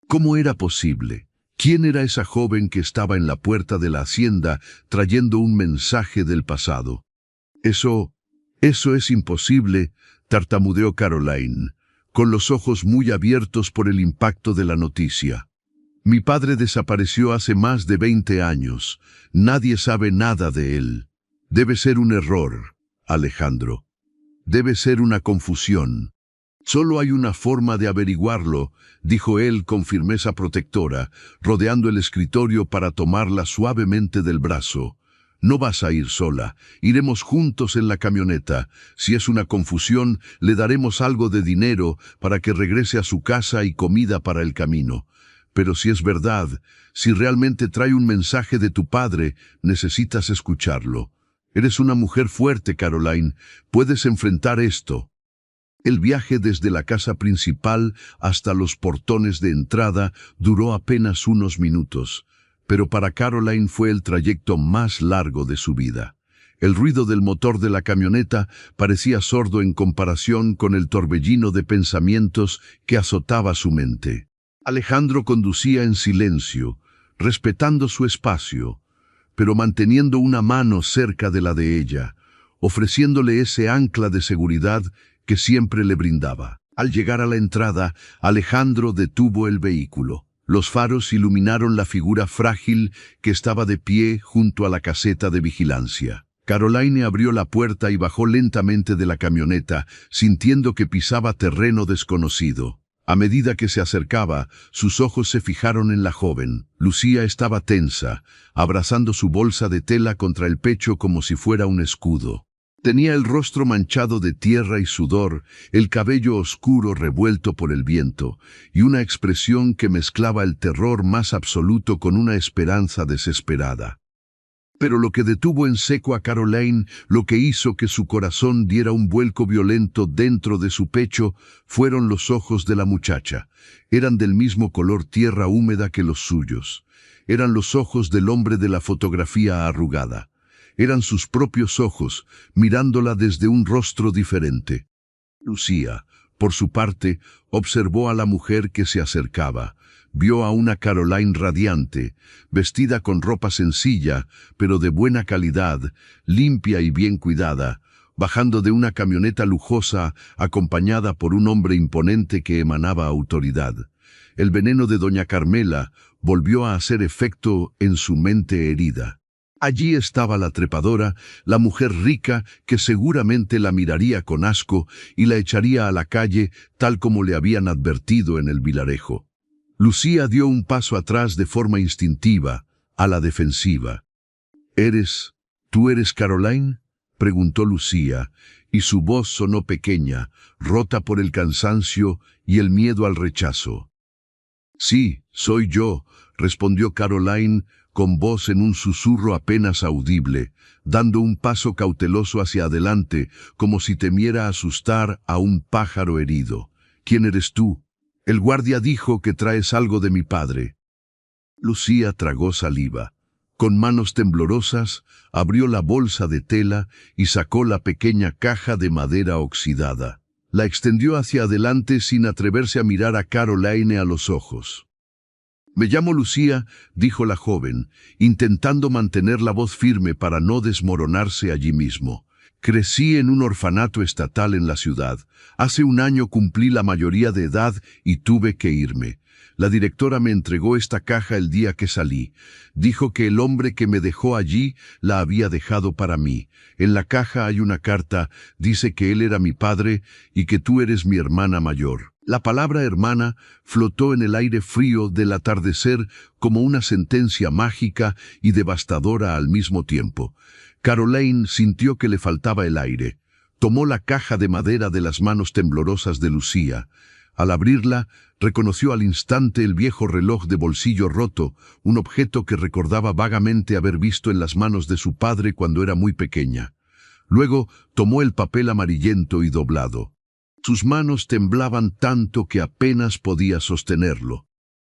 ¿Cómo era posible? ¿Quién era esa joven que estaba en la puerta de la hacienda trayendo un mensaje del pasado? Eso es imposible», tartamudeó Caroline, con los ojos muy abiertos por el impacto de la noticia. «Mi padre desapareció hace más de 20 años. Nadie sabe nada de él. Debe ser un error, Alejandro. Debe ser una confusión». «Solo hay una forma de averiguarlo», dijo él con firmeza protectora, rodeando el escritorio para tomarla suavemente del brazo. «No vas a ir sola. Iremos juntos en la camioneta. Si es una confusión, le daremos algo de dinero para que regrese a su casa y comida para el camino. Pero si es verdad, si realmente trae un mensaje de tu padre, necesitas escucharlo. Eres una mujer fuerte, Caroline. Puedes enfrentar esto». El viaje desde la casa principal hasta los portones de entrada duró apenas unos minutos, pero para Caroline fue el trayecto más largo de su vida. El ruido del motor de la camioneta parecía sordo en comparación con el torbellino de pensamientos que azotaba su mente. Alejandro conducía en silencio, respetando su espacio, pero manteniendo una mano cerca de la de ella, ofreciéndole ese ancla de seguridad que siempre le brindaba. Al llegar a la entrada, Alejandro detuvo el vehículo. Los faros iluminaron la figura frágil que estaba de pie junto a la caseta de vigilancia. Caroline abrió la puerta y bajó lentamente de la camioneta, sintiendo que pisaba terreno desconocido. A medida que se acercaba, sus ojos se fijaron en la joven. Lucía estaba tensa, abrazando su bolsa de tela contra el pecho como si fuera un escudo. Tenía el rostro manchado de tierra y sudor, el cabello oscuro revuelto por el viento, y una expresión que mezclaba el terror más absoluto con una esperanza desesperada. Pero lo que detuvo en seco a Caroline, lo que hizo que su corazón diera un vuelco violento dentro de su pecho, fueron los ojos de la muchacha. Eran del mismo color tierra húmeda que los suyos. Eran los ojos del hombre de la fotografía arrugada. Eran sus propios ojos, mirándola desde un rostro diferente. Lucía, por su parte, observó a la mujer que se acercaba. Vio a una Caroline radiante, vestida con ropa sencilla, pero de buena calidad, limpia y bien cuidada, bajando de una camioneta lujosa, acompañada por un hombre imponente que emanaba autoridad. El veneno de doña Carmela volvió a hacer efecto en su mente herida. Allí estaba la trepadora, la mujer rica que seguramente la miraría con asco y la echaría a la calle tal como le habían advertido en el vilarejo. Lucía dio un paso atrás de forma instintiva, a la defensiva. ¿Tú eres Caroline?, preguntó Lucía, y su voz sonó pequeña, rota por el cansancio y el miedo al rechazo. «Sí, soy yo», respondió Caroline, con voz en un susurro apenas audible, dando un paso cauteloso hacia adelante, como si temiera asustar a un pájaro herido. «¿Quién eres tú?» «El guardia dijo que traes algo de mi padre». Lucía tragó saliva. Con manos temblorosas, abrió la bolsa de tela y sacó la pequeña caja de madera oxidada. La extendió hacia adelante sin atreverse a mirar a Caroline a los ojos. «Me llamo Lucía», dijo la joven, intentando mantener la voz firme para no desmoronarse allí mismo. «Crecí en un orfanato estatal en la ciudad. Hace un año cumplí la mayoría de edad y tuve que irme. La directora me entregó esta caja el día que salí. Dijo que el hombre que me dejó allí la había dejado para mí. En la caja hay una carta, dice que él era mi padre y que tú eres mi hermana mayor». La palabra hermana flotó en el aire frío del atardecer como una sentencia mágica y devastadora al mismo tiempo. Caroline sintió que le faltaba el aire. Tomó la caja de madera de las manos temblorosas de Lucía. Al abrirla, reconoció al instante el viejo reloj de bolsillo roto, un objeto que recordaba vagamente haber visto en las manos de su padre cuando era muy pequeña. Luego tomó el papel amarillento y doblado. Sus manos temblaban tanto que apenas podía sostenerlo.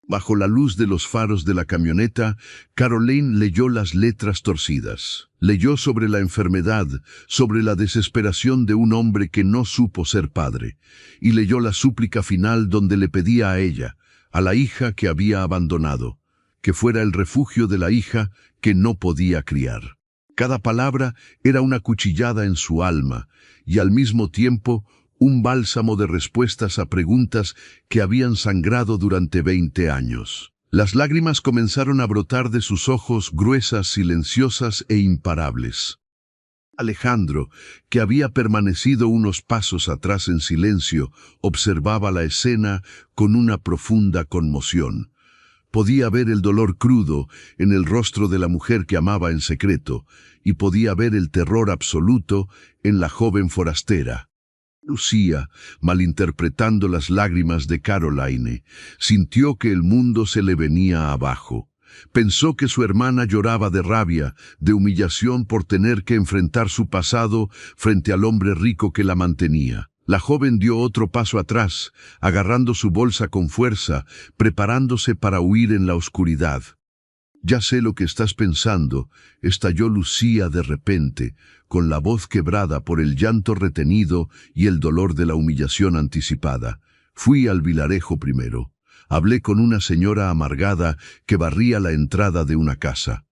Bajo la luz de los faros de la camioneta, Caroline leyó las letras torcidas. Leyó sobre la enfermedad, sobre la desesperación de un hombre que no supo ser padre, y leyó la súplica final donde le pedía a ella, a la hija que había abandonado, que fuera el refugio de la hija que no podía criar. Cada palabra era una cuchillada en su alma, y al mismo tiempo un bálsamo de respuestas a preguntas que habían sangrado durante 20 años. Las lágrimas comenzaron a brotar de sus ojos gruesas, silenciosas e imparables. Alejandro, que había permanecido unos pasos atrás en silencio, observaba la escena con una profunda conmoción. Podía ver el dolor crudo en el rostro de la mujer que amaba en secreto, y podía ver el terror absoluto en la joven forastera. Lucía, malinterpretando las lágrimas de Caroline, sintió que el mundo se le venía abajo. Pensó que su hermana lloraba de rabia, de humillación por tener que enfrentar su pasado frente al hombre rico que la mantenía. La joven dio otro paso atrás, agarrando su bolsa con fuerza, preparándose para huir en la oscuridad. «Ya sé lo que estás pensando», estalló Lucía de repente, con la voz quebrada por el llanto retenido y el dolor de la humillación anticipada. «Fui al vilarejo primero. Hablé con una señora amargada que barría la entrada de una casa.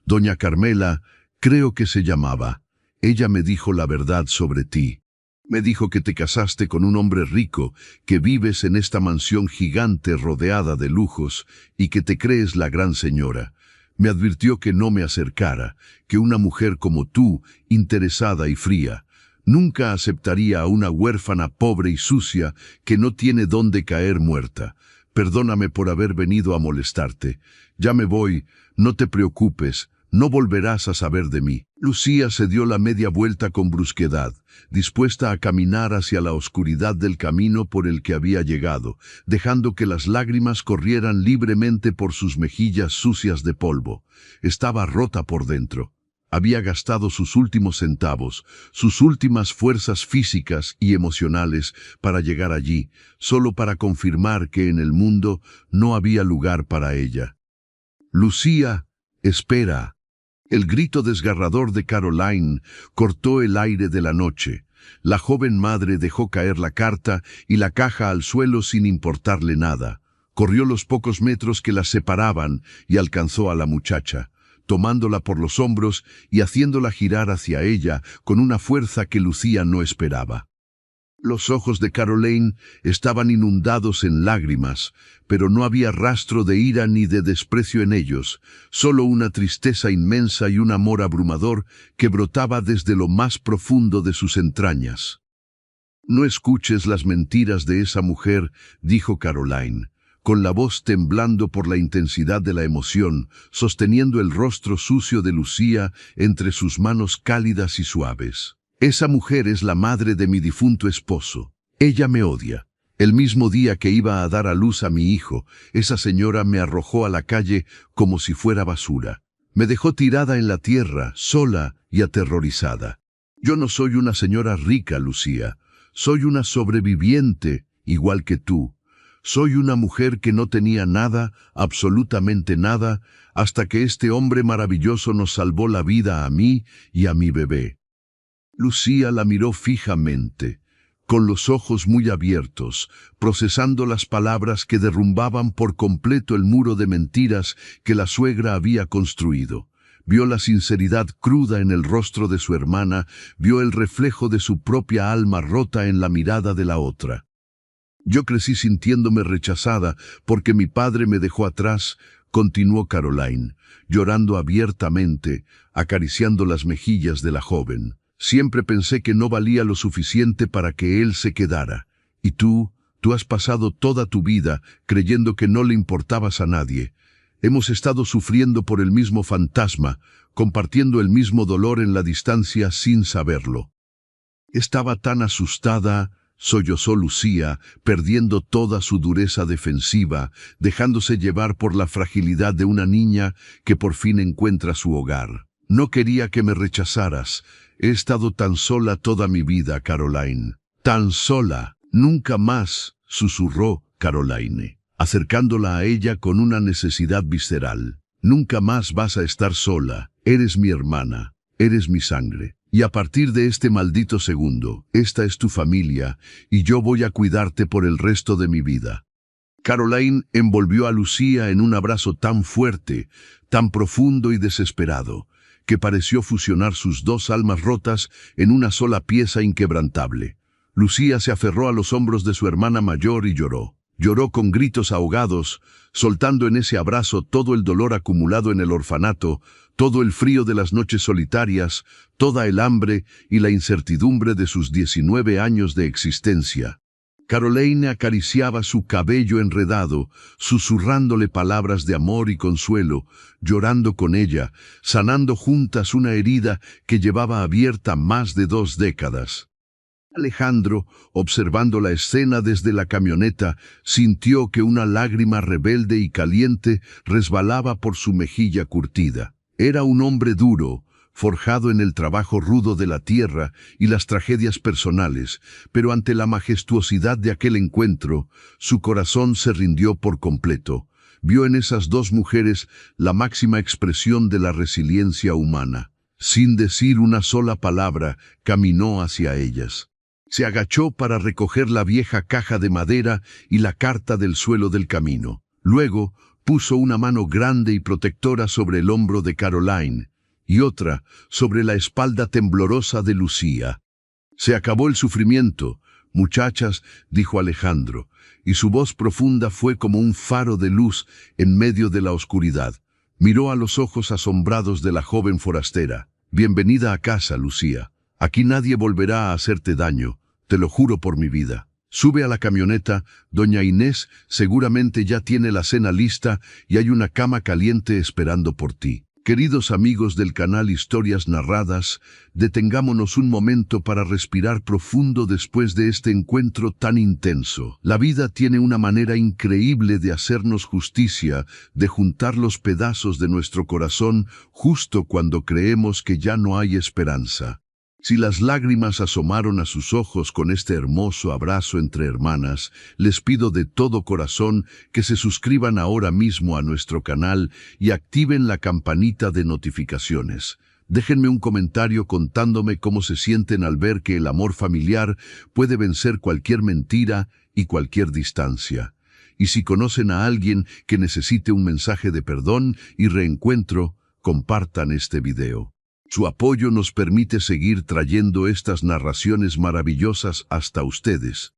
Doña Carmela, creo que se llamaba. Ella me dijo la verdad sobre ti. Me dijo que te casaste con un hombre rico, que vives en esta mansión gigante rodeada de lujos y que te crees la gran señora. Me advirtió que no me acercara, que una mujer como tú, interesada y fría, nunca aceptaría a una huérfana pobre y sucia que no tiene dónde caer muerta. Perdóname por haber venido a molestarte. Ya me voy, no te preocupes, no volverás a saber de mí». Lucía se dio la media vuelta con brusquedad, dispuesta a caminar hacia la oscuridad del camino por el que había llegado, dejando que las lágrimas corrieran libremente por sus mejillas sucias de polvo. Estaba rota por dentro. Había gastado sus últimos centavos, sus últimas fuerzas físicas y emocionales para llegar allí, solo para confirmar que en el mundo no había lugar para ella. «Lucía, espera». El grito desgarrador de Caroline cortó el aire de la noche. La joven madre dejó caer la carta y la caja al suelo sin importarle nada. Corrió los pocos metros que las separaban y alcanzó a la muchacha, tomándola por los hombros y haciéndola girar hacia ella con una fuerza que Lucía no esperaba. Los ojos de Caroline estaban inundados en lágrimas, pero no había rastro de ira ni de desprecio en ellos, solo una tristeza inmensa y un amor abrumador que brotaba desde lo más profundo de sus entrañas. «No escuches las mentiras de esa mujer», dijo Caroline, con la voz temblando por la intensidad de la emoción, sosteniendo el rostro sucio de Lucía entre sus manos cálidas y suaves. «Esa mujer es la madre de mi difunto esposo. Ella me odia. El mismo día que iba a dar a luz a mi hijo, esa señora me arrojó a la calle como si fuera basura. Me dejó tirada en la tierra, sola y aterrorizada. Yo no soy una señora rica, Lucía. Soy una sobreviviente, igual que tú. Soy una mujer que no tenía nada, absolutamente nada, hasta que este hombre maravilloso nos salvó la vida a mí y a mi bebé». Lucía la miró fijamente, con los ojos muy abiertos, procesando las palabras que derrumbaban por completo el muro de mentiras que la suegra había construido. Vio la sinceridad cruda en el rostro de su hermana, vio el reflejo de su propia alma rota en la mirada de la otra. «Yo crecí sintiéndome rechazada porque mi padre me dejó atrás», continuó Caroline, llorando abiertamente, acariciando las mejillas de la joven. «Siempre pensé que no valía lo suficiente para que él se quedara. Y tú has pasado toda tu vida creyendo que no le importabas a nadie. Hemos estado sufriendo por el mismo fantasma, compartiendo el mismo dolor en la distancia sin saberlo». Estaba tan asustada, sollozó Lucía, perdiendo toda su dureza defensiva, dejándose llevar por la fragilidad de una niña que por fin encuentra su hogar. «No quería que me rechazaras. He estado tan sola toda mi vida, Caroline. Tan sola. Nunca más», susurró Caroline, acercándola a ella con una necesidad visceral. «Nunca más vas a estar sola. Eres mi hermana. Eres mi sangre. Y a partir de este maldito segundo, esta es tu familia, y yo voy a cuidarte por el resto de mi vida». Caroline envolvió a Lucía en un abrazo tan fuerte, tan profundo y desesperado, que pareció fusionar sus dos almas rotas en una sola pieza inquebrantable. Lucía se aferró a los hombros de su hermana mayor y lloró. Lloró con gritos ahogados, soltando en ese abrazo todo el dolor acumulado en el orfanato, todo el frío de las noches solitarias, toda el hambre y la incertidumbre de sus 19 años de existencia. Caroline acariciaba su cabello enredado, susurrándole palabras de amor y consuelo, llorando con ella, sanando juntas una herida que llevaba abierta más de 2 décadas. Alejandro, observando la escena desde la camioneta, sintió que una lágrima rebelde y caliente resbalaba por su mejilla curtida. Era un hombre duro, forjado en el trabajo rudo de la tierra y las tragedias personales, pero ante la majestuosidad de aquel encuentro, su corazón se rindió por completo. Vio en esas dos mujeres la máxima expresión de la resiliencia humana. Sin decir una sola palabra, caminó hacia ellas. Se agachó para recoger la vieja caja de madera y la carta del suelo del camino. Luego, puso una mano grande y protectora sobre el hombro de Caroline y otra sobre la espalda temblorosa de Lucía. «Se acabó el sufrimiento, muchachas», dijo Alejandro, y su voz profunda fue como un faro de luz en medio de la oscuridad. Miró a los ojos asombrados de la joven forastera. «Bienvenida a casa, Lucía. Aquí nadie volverá a hacerte daño, te lo juro por mi vida. Sube a la camioneta, doña Inés seguramente ya tiene la cena lista y hay una cama caliente esperando por ti». Queridos amigos del canal Historias Narradas, detengámonos un momento para respirar profundo después de este encuentro tan intenso. La vida tiene una manera increíble de hacernos justicia, de juntar los pedazos de nuestro corazón justo cuando creemos que ya no hay esperanza. Si las lágrimas asomaron a sus ojos con este hermoso abrazo entre hermanas, les pido de todo corazón que se suscriban ahora mismo a nuestro canal y activen la campanita de notificaciones. Déjenme un comentario contándome cómo se sienten al ver que el amor familiar puede vencer cualquier mentira y cualquier distancia. Y si conocen a alguien que necesite un mensaje de perdón y reencuentro, compartan este video. Su apoyo nos permite seguir trayendo estas narraciones maravillosas hasta ustedes.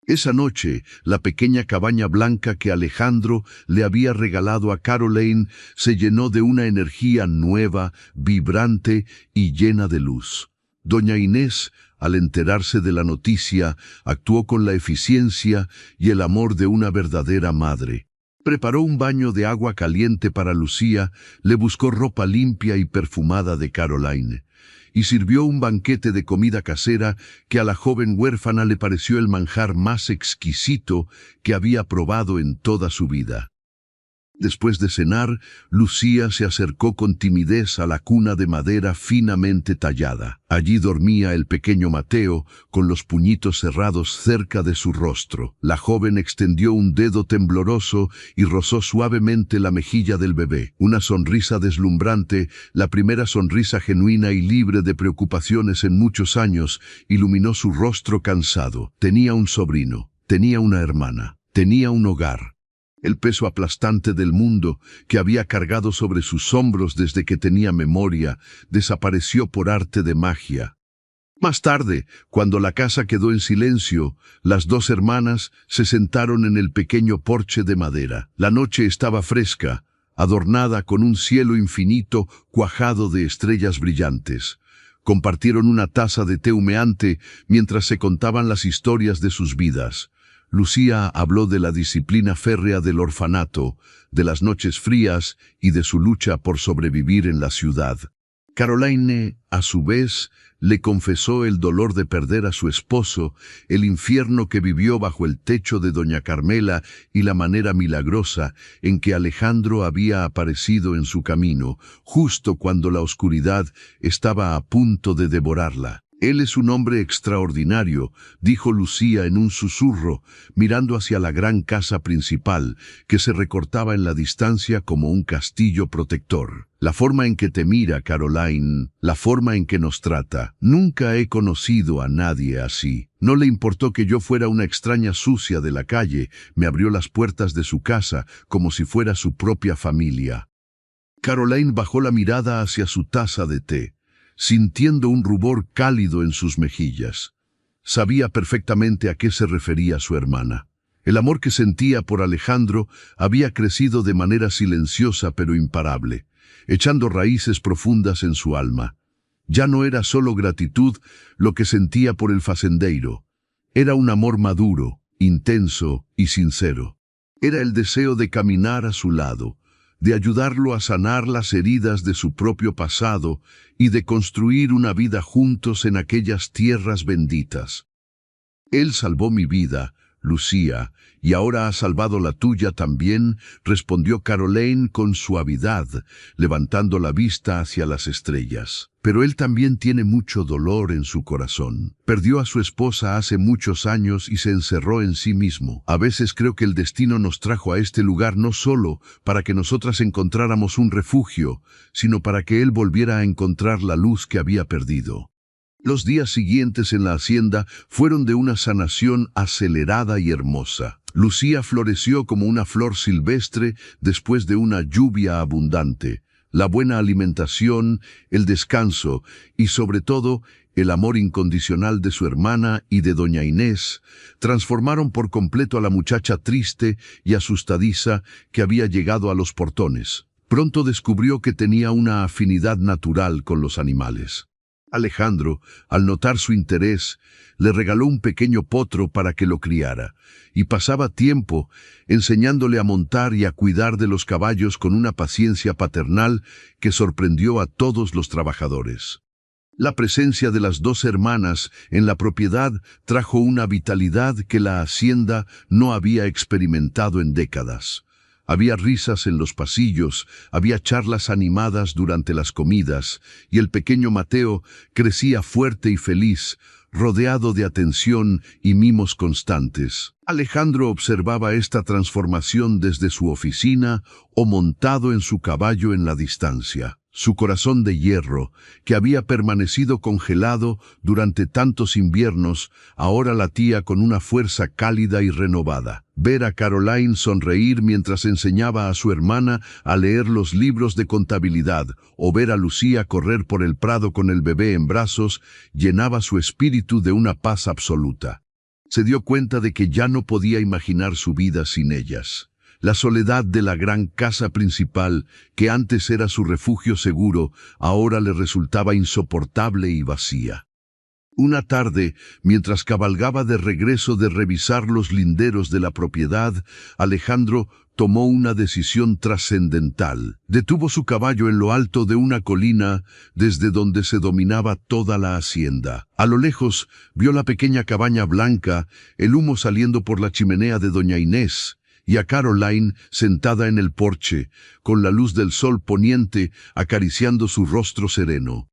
Esa noche, la pequeña cabaña blanca que Alejandro le había regalado a Caroline se llenó de una energía nueva, vibrante y llena de luz. Doña Inés, al enterarse de la noticia, actuó con la eficiencia y el amor de una verdadera madre. Preparó un baño de agua caliente para Lucía, le buscó ropa limpia y perfumada de Caroline, y sirvió un banquete de comida casera que a la joven huérfana le pareció el manjar más exquisito que había probado en toda su vida. Después de cenar, Lucía se acercó con timidez a la cuna de madera finamente tallada. Allí dormía el pequeño Mateo, con los puñitos cerrados cerca de su rostro. La joven extendió un dedo tembloroso y rozó suavemente la mejilla del bebé. Una sonrisa deslumbrante, la primera sonrisa genuina y libre de preocupaciones en muchos años, iluminó su rostro cansado. Tenía un sobrino, tenía una hermana, tenía un hogar. El peso aplastante del mundo que había cargado sobre sus hombros desde que tenía memoria desapareció por arte de magia. Más tarde, cuando la casa quedó en silencio, las dos hermanas se sentaron en el pequeño porche de madera. La noche estaba fresca, adornada con un cielo infinito cuajado de estrellas brillantes. Compartieron una taza de té humeante mientras se contaban las historias de sus vidas. Lucía habló de la disciplina férrea del orfanato, de las noches frías y de su lucha por sobrevivir en la ciudad. Caroline, a su vez, le confesó el dolor de perder a su esposo, el infierno que vivió bajo el techo de doña Carmela y la manera milagrosa en que Alejandro había aparecido en su camino, justo cuando la oscuridad estaba a punto de devorarla. «Él es un hombre extraordinario», dijo Lucía en un susurro, mirando hacia la gran casa principal, que se recortaba en la distancia como un castillo protector. «La forma en que te mira, Caroline, la forma en que nos trata. Nunca he conocido a nadie así. No le importó que yo fuera una extraña sucia de la calle, me abrió las puertas de su casa como si fuera su propia familia». Caroline bajó la mirada hacia su taza de té, sintiendo un rubor cálido en sus mejillas. Sabía perfectamente a qué se refería su hermana. El amor que sentía por Alejandro había crecido de manera silenciosa pero imparable, echando raíces profundas en su alma. Ya no era solo gratitud lo que sentía por el facendeiro. Era un amor maduro, intenso y sincero. Era el deseo de caminar a su lado, de ayudarlo a sanar las heridas de su propio pasado y de construir una vida juntos en aquellas tierras benditas. «Él salvó mi vida», Lucía, y ahora ha salvado la tuya también, respondió Caroline con suavidad, levantando la vista hacia las estrellas. Pero él también tiene mucho dolor en su corazón. Perdió a su esposa hace muchos años y se encerró en sí mismo. A veces creo que el destino nos trajo a este lugar no solo para que nosotras encontráramos un refugio, sino para que él volviera a encontrar la luz que había perdido. Los días siguientes en la hacienda fueron de una sanación acelerada y hermosa. Lucía floreció como una flor silvestre después de una lluvia abundante. La buena alimentación, el descanso y, sobre todo, el amor incondicional de su hermana y de doña Inés transformaron por completo a la muchacha triste y asustadiza que había llegado a los portones. Pronto descubrió que tenía una afinidad natural con los animales. Alejandro, al notar su interés, le regaló un pequeño potro para que lo criara, y pasaba tiempo enseñándole a montar y a cuidar de los caballos con una paciencia paternal que sorprendió a todos los trabajadores. La presencia de las dos hermanas en la propiedad trajo una vitalidad que la hacienda no había experimentado en décadas. Había risas en los pasillos, había charlas animadas durante las comidas, y el pequeño Mateo crecía fuerte y feliz, rodeado de atención y mimos constantes. Alejandro observaba esta transformación desde su oficina o montado en su caballo en la distancia. Su corazón de hierro, que había permanecido congelado durante tantos inviernos, ahora latía con una fuerza cálida y renovada. Ver a Caroline sonreír mientras enseñaba a su hermana a leer los libros de contabilidad, o ver a Lucía correr por el prado con el bebé en brazos, llenaba su espíritu de una paz absoluta. Se dio cuenta de que ya no podía imaginar su vida sin ellas. La soledad de la gran casa principal, que antes era su refugio seguro, ahora le resultaba insoportable y vacía. Una tarde, mientras cabalgaba de regreso de revisar los linderos de la propiedad, Alejandro tomó una decisión trascendental. Detuvo su caballo en lo alto de una colina desde donde se dominaba toda la hacienda. A lo lejos vio la pequeña cabaña blanca, el humo saliendo por la chimenea de doña Inés, y a Caroline sentada en el porche, con la luz del sol poniente acariciando su rostro sereno.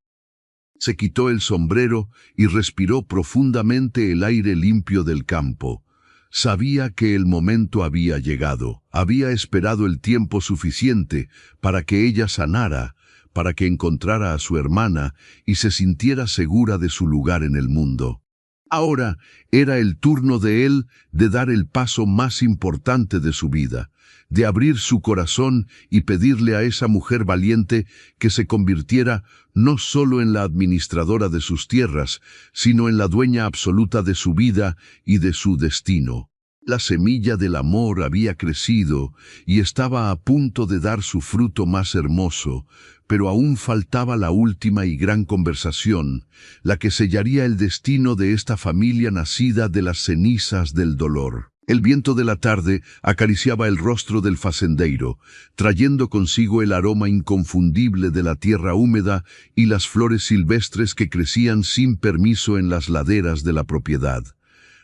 Se quitó el sombrero y respiró profundamente el aire limpio del campo. Sabía que el momento había llegado. Había esperado el tiempo suficiente para que ella sanara, para que encontrara a su hermana y se sintiera segura de su lugar en el mundo. Ahora era el turno de él de dar el paso más importante de su vida, de abrir su corazón y pedirle a esa mujer valiente que se convirtiera no solo en la administradora de sus tierras, sino en la dueña absoluta de su vida y de su destino. La semilla del amor había crecido y estaba a punto de dar su fruto más hermoso, pero aún faltaba la última y gran conversación, la que sellaría el destino de esta familia nacida de las cenizas del dolor. El viento de la tarde acariciaba el rostro del facendeiro, trayendo consigo el aroma inconfundible de la tierra húmeda y las flores silvestres que crecían sin permiso en las laderas de la propiedad.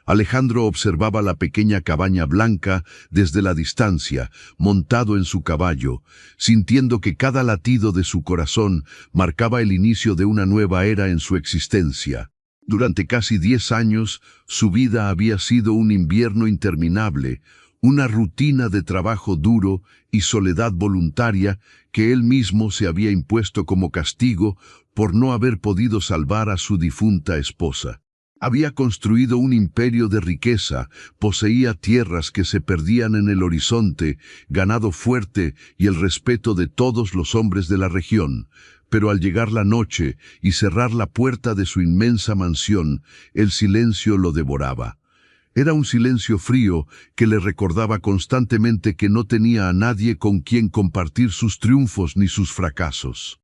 Alejandro observaba la pequeña cabaña blanca desde la distancia, montado en su caballo, sintiendo que cada latido de su corazón marcaba el inicio de una nueva era en su existencia. Durante casi 10 años, su vida había sido un invierno interminable, una rutina de trabajo duro y soledad voluntaria que él mismo se había impuesto como castigo por no haber podido salvar a su difunta esposa. Había construido un imperio de riqueza, poseía tierras que se perdían en el horizonte, ganado fuerte y el respeto de todos los hombres de la región. Pero al llegar la noche y cerrar la puerta de su inmensa mansión, el silencio lo devoraba. Era un silencio frío que le recordaba constantemente que no tenía a nadie con quien compartir sus triunfos ni sus fracasos.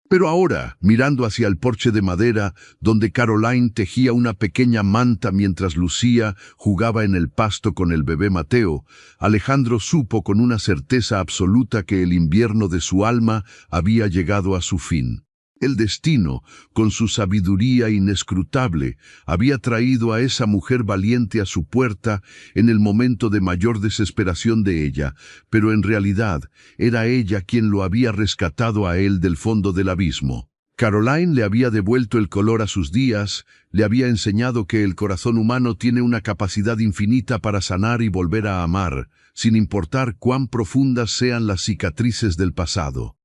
Pero ahora, mirando hacia el porche de madera, donde Caroline tejía una pequeña manta mientras Lucía jugaba en el pasto con el bebé Mateo, Alejandro supo con una certeza absoluta que el invierno de su alma había llegado a su fin. El destino, con su sabiduría inescrutable, había traído a esa mujer valiente a su puerta en el momento de mayor desesperación de ella, pero en realidad era ella quien lo había rescatado a él del fondo del abismo. Caroline le había devuelto el color a sus días, le había enseñado que el corazón humano tiene una capacidad infinita para sanar y volver a amar, sin importar cuán profundas sean las cicatrices del pasado.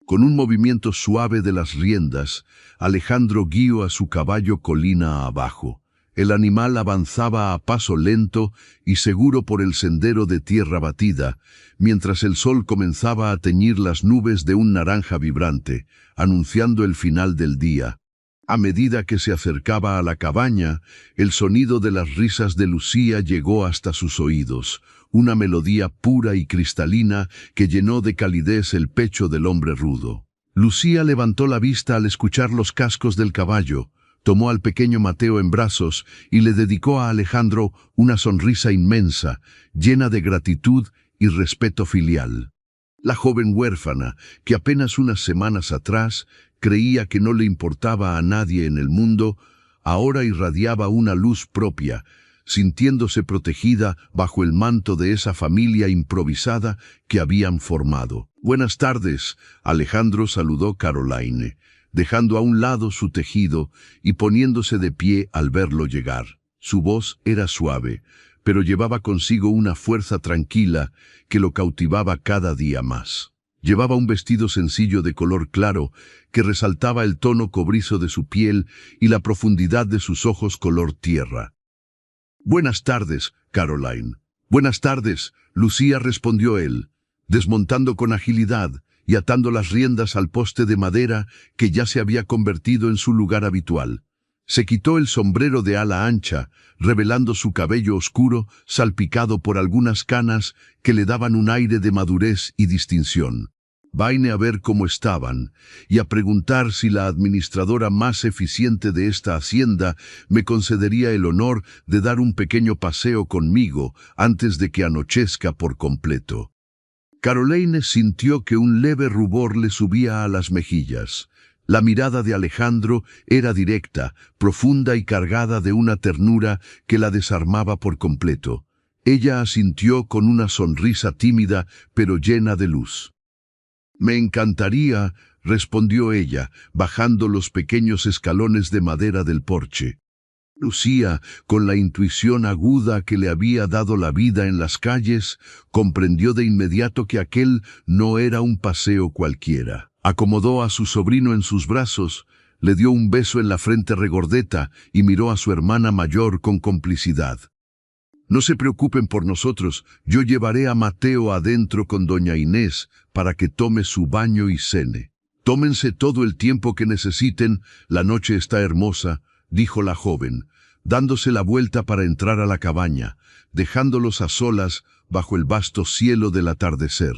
Con un movimiento suave de las riendas, Alejandro guió a su caballo colina abajo. El animal avanzaba a paso lento y seguro por el sendero de tierra batida, mientras el sol comenzaba a teñir las nubes de un naranja vibrante, anunciando el final del día. A medida que se acercaba a la cabaña, el sonido de las risas de Lucía llegó hasta sus oídos, una melodía pura y cristalina que llenó de calidez el pecho del hombre rudo. Lucía levantó la vista al escuchar los cascos del caballo, tomó al pequeño Mateo en brazos y le dedicó a Alejandro una sonrisa inmensa, llena de gratitud y respeto filial. La joven huérfana, que apenas unas semanas atrás creía que no le importaba a nadie en el mundo, ahora irradiaba una luz propia, sintiéndose protegida bajo el manto de esa familia improvisada que habían formado. «Buenas tardes», Alejandro saludó Caroline, dejando a un lado su tejido y poniéndose de pie al verlo llegar. Su voz era suave, pero llevaba consigo una fuerza tranquila que lo cautivaba cada día más. Llevaba un vestido sencillo de color claro que resaltaba el tono cobrizo de su piel y la profundidad de sus ojos color tierra. «Buenas tardes, Caroline». «Buenas tardes», Lucía respondió él, desmontando con agilidad y atando las riendas al poste de madera que ya se había convertido en su lugar habitual. Se quitó el sombrero de ala ancha, revelando su cabello oscuro, salpicado por algunas canas que le daban un aire de madurez y distinción. «Vine a ver cómo estaban y a preguntar si la administradora más eficiente de esta hacienda me concedería el honor de dar un pequeño paseo conmigo antes de que anochezca por completo». Caroline sintió que un leve rubor le subía a las mejillas. La mirada de Alejandro era directa, profunda y cargada de una ternura que la desarmaba por completo. Ella asintió con una sonrisa tímida pero llena de luz. «Me encantaría», respondió ella, bajando los pequeños escalones de madera del porche. Lucía, con la intuición aguda que le había dado la vida en las calles, comprendió de inmediato que aquel no era un paseo cualquiera. Acomodó a su sobrino en sus brazos, le dio un beso en la frente regordeta y miró a su hermana mayor con complicidad. «No se preocupen por nosotros, yo llevaré a Mateo adentro con doña Inés para que tome su baño y cene. Tómense todo el tiempo que necesiten, la noche está hermosa», dijo la joven, dándose la vuelta para entrar a la cabaña, dejándolos a solas bajo el vasto cielo del atardecer.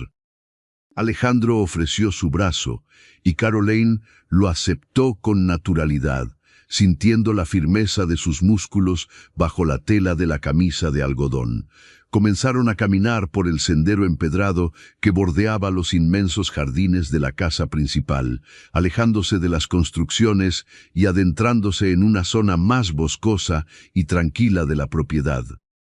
Alejandro ofreció su brazo, y Caroline lo aceptó con naturalidad, sintiendo la firmeza de sus músculos bajo la tela de la camisa de algodón. Comenzaron a caminar por el sendero empedrado que bordeaba los inmensos jardines de la casa principal, alejándose de las construcciones y adentrándose en una zona más boscosa y tranquila de la propiedad.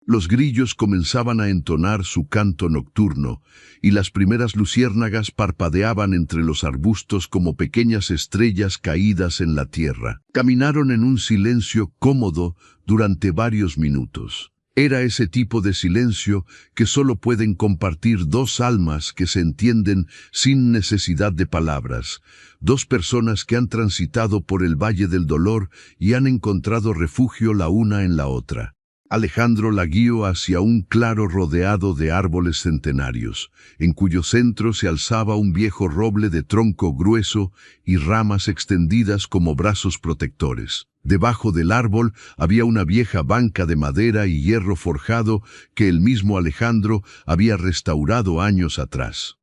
Los grillos comenzaban a entonar su canto nocturno, y las primeras luciérnagas parpadeaban entre los arbustos como pequeñas estrellas caídas en la tierra. Caminaron en un silencio cómodo durante varios minutos. Era ese tipo de silencio que solo pueden compartir dos almas que se entienden sin necesidad de palabras, dos personas que han transitado por el valle del dolor y han encontrado refugio la una en la otra. Alejandro la guió hacia un claro rodeado de árboles centenarios, en cuyo centro se alzaba un viejo roble de tronco grueso y ramas extendidas como brazos protectores. Debajo del árbol había una vieja banca de madera y hierro forjado que el mismo Alejandro había restaurado años atrás.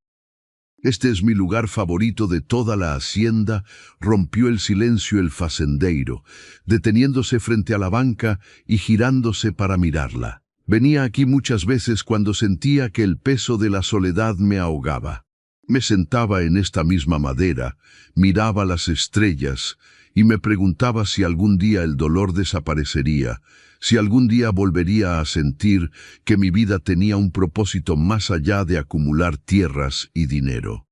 «Este es mi lugar favorito de toda la hacienda», rompió el silencio el facendeiro, deteniéndose frente a la banca y girándose para mirarla. «Venía aquí muchas veces cuando sentía que el peso de la soledad me ahogaba. Me sentaba en esta misma madera, miraba las estrellas y me preguntaba si algún día el dolor desaparecería, si algún día volvería a sentir que mi vida tenía un propósito más allá de acumular tierras y dinero.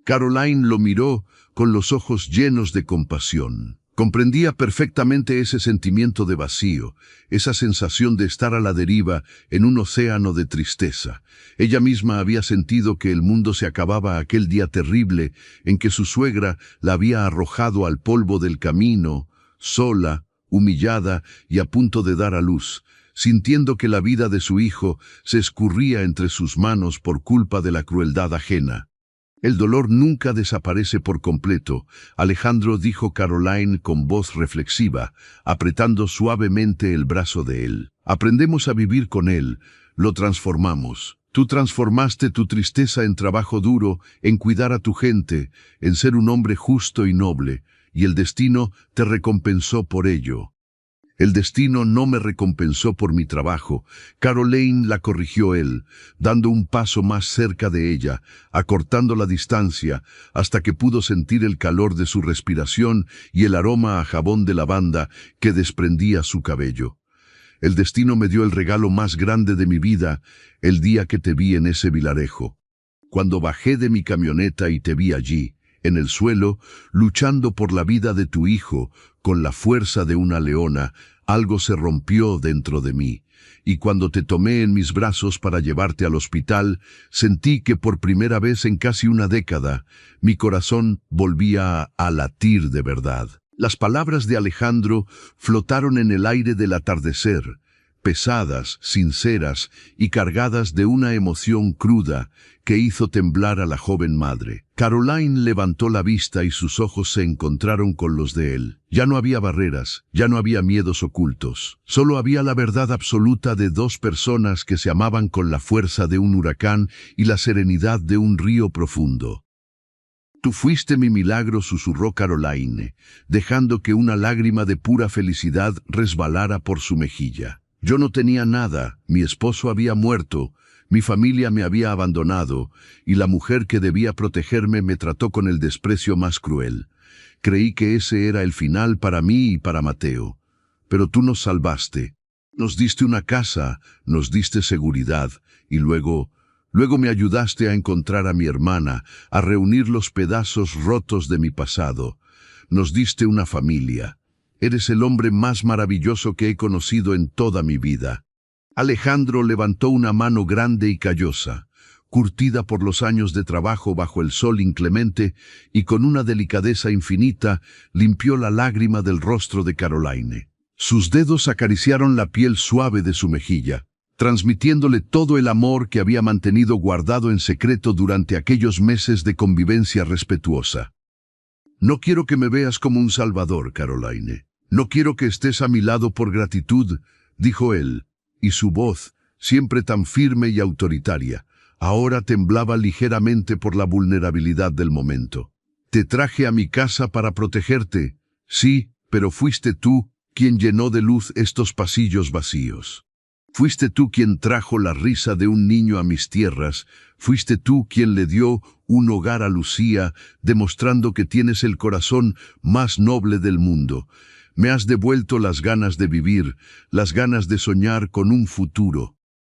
Caroline lo miró con los ojos llenos de compasión. Comprendía perfectamente ese sentimiento de vacío, esa sensación de estar a la deriva en un océano de tristeza. Ella misma había sentido que el mundo se acababa aquel día terrible en que su suegra la había arrojado al polvo del camino, sola, humillada y a punto de dar a luz, sintiendo que la vida de su hijo se escurría entre sus manos por culpa de la crueldad ajena. El dolor nunca desaparece por completo, Alejandro dijo Caroline con voz reflexiva, apretando suavemente el brazo de él. Aprendemos a vivir con él, lo transformamos. Tú transformaste tu tristeza en trabajo duro, en cuidar a tu gente, en ser un hombre justo y noble, y el destino te recompensó por ello. El destino no me recompensó por mi trabajo. Caroline la corrigió él, dando un paso más cerca de ella, acortando la distancia, hasta que pudo sentir el calor de su respiración y el aroma a jabón de lavanda que desprendía su cabello. El destino me dio el regalo más grande de mi vida el día que te vi en ese vilarejo. Cuando bajé de mi camioneta y te vi allí, en el suelo, luchando por la vida de tu hijo, con la fuerza de una leona, algo se rompió dentro de mí. Y cuando te tomé en mis brazos para llevarte al hospital, sentí que por primera vez en casi una década, mi corazón volvía a latir de verdad. Las palabras de Alejandro flotaron en el aire del atardecer, pesadas, sinceras y cargadas de una emoción cruda que hizo temblar a la joven madre. Caroline levantó la vista y sus ojos se encontraron con los de él. Ya no había barreras, ya no había miedos ocultos. Solo había la verdad absoluta de dos personas que se amaban con la fuerza de un huracán y la serenidad de un río profundo. Tú fuiste mi milagro, susurró Caroline, dejando que una lágrima de pura felicidad resbalara por su mejilla. Yo no tenía nada, mi esposo había muerto, mi familia me había abandonado, y la mujer que debía protegerme me trató con el desprecio más cruel. Creí que ese era el final para mí y para Mateo. Pero tú nos salvaste. Nos diste una casa, nos diste seguridad, y luego me ayudaste a encontrar a mi hermana, a reunir los pedazos rotos de mi pasado. Nos diste una familia. Eres el hombre más maravilloso que he conocido en toda mi vida. Alejandro levantó una mano grande y callosa, curtida por los años de trabajo bajo el sol inclemente, y con una delicadeza infinita limpió la lágrima del rostro de Caroline. Sus dedos acariciaron la piel suave de su mejilla, transmitiéndole todo el amor que había mantenido guardado en secreto durante aquellos meses de convivencia respetuosa. No quiero que me veas como un salvador, Caroline. No quiero que estés a mi lado por gratitud, dijo él, y su voz, siempre tan firme y autoritaria, ahora temblaba ligeramente por la vulnerabilidad del momento. Te traje a mi casa para protegerte, sí, pero fuiste tú quien llenó de luz estos pasillos vacíos. Fuiste tú quien trajo la risa de un niño a mis tierras, fuiste tú quien le dio un hogar a Lucía, demostrando que tienes el corazón más noble del mundo. Me has devuelto las ganas de vivir, las ganas de soñar con un futuro.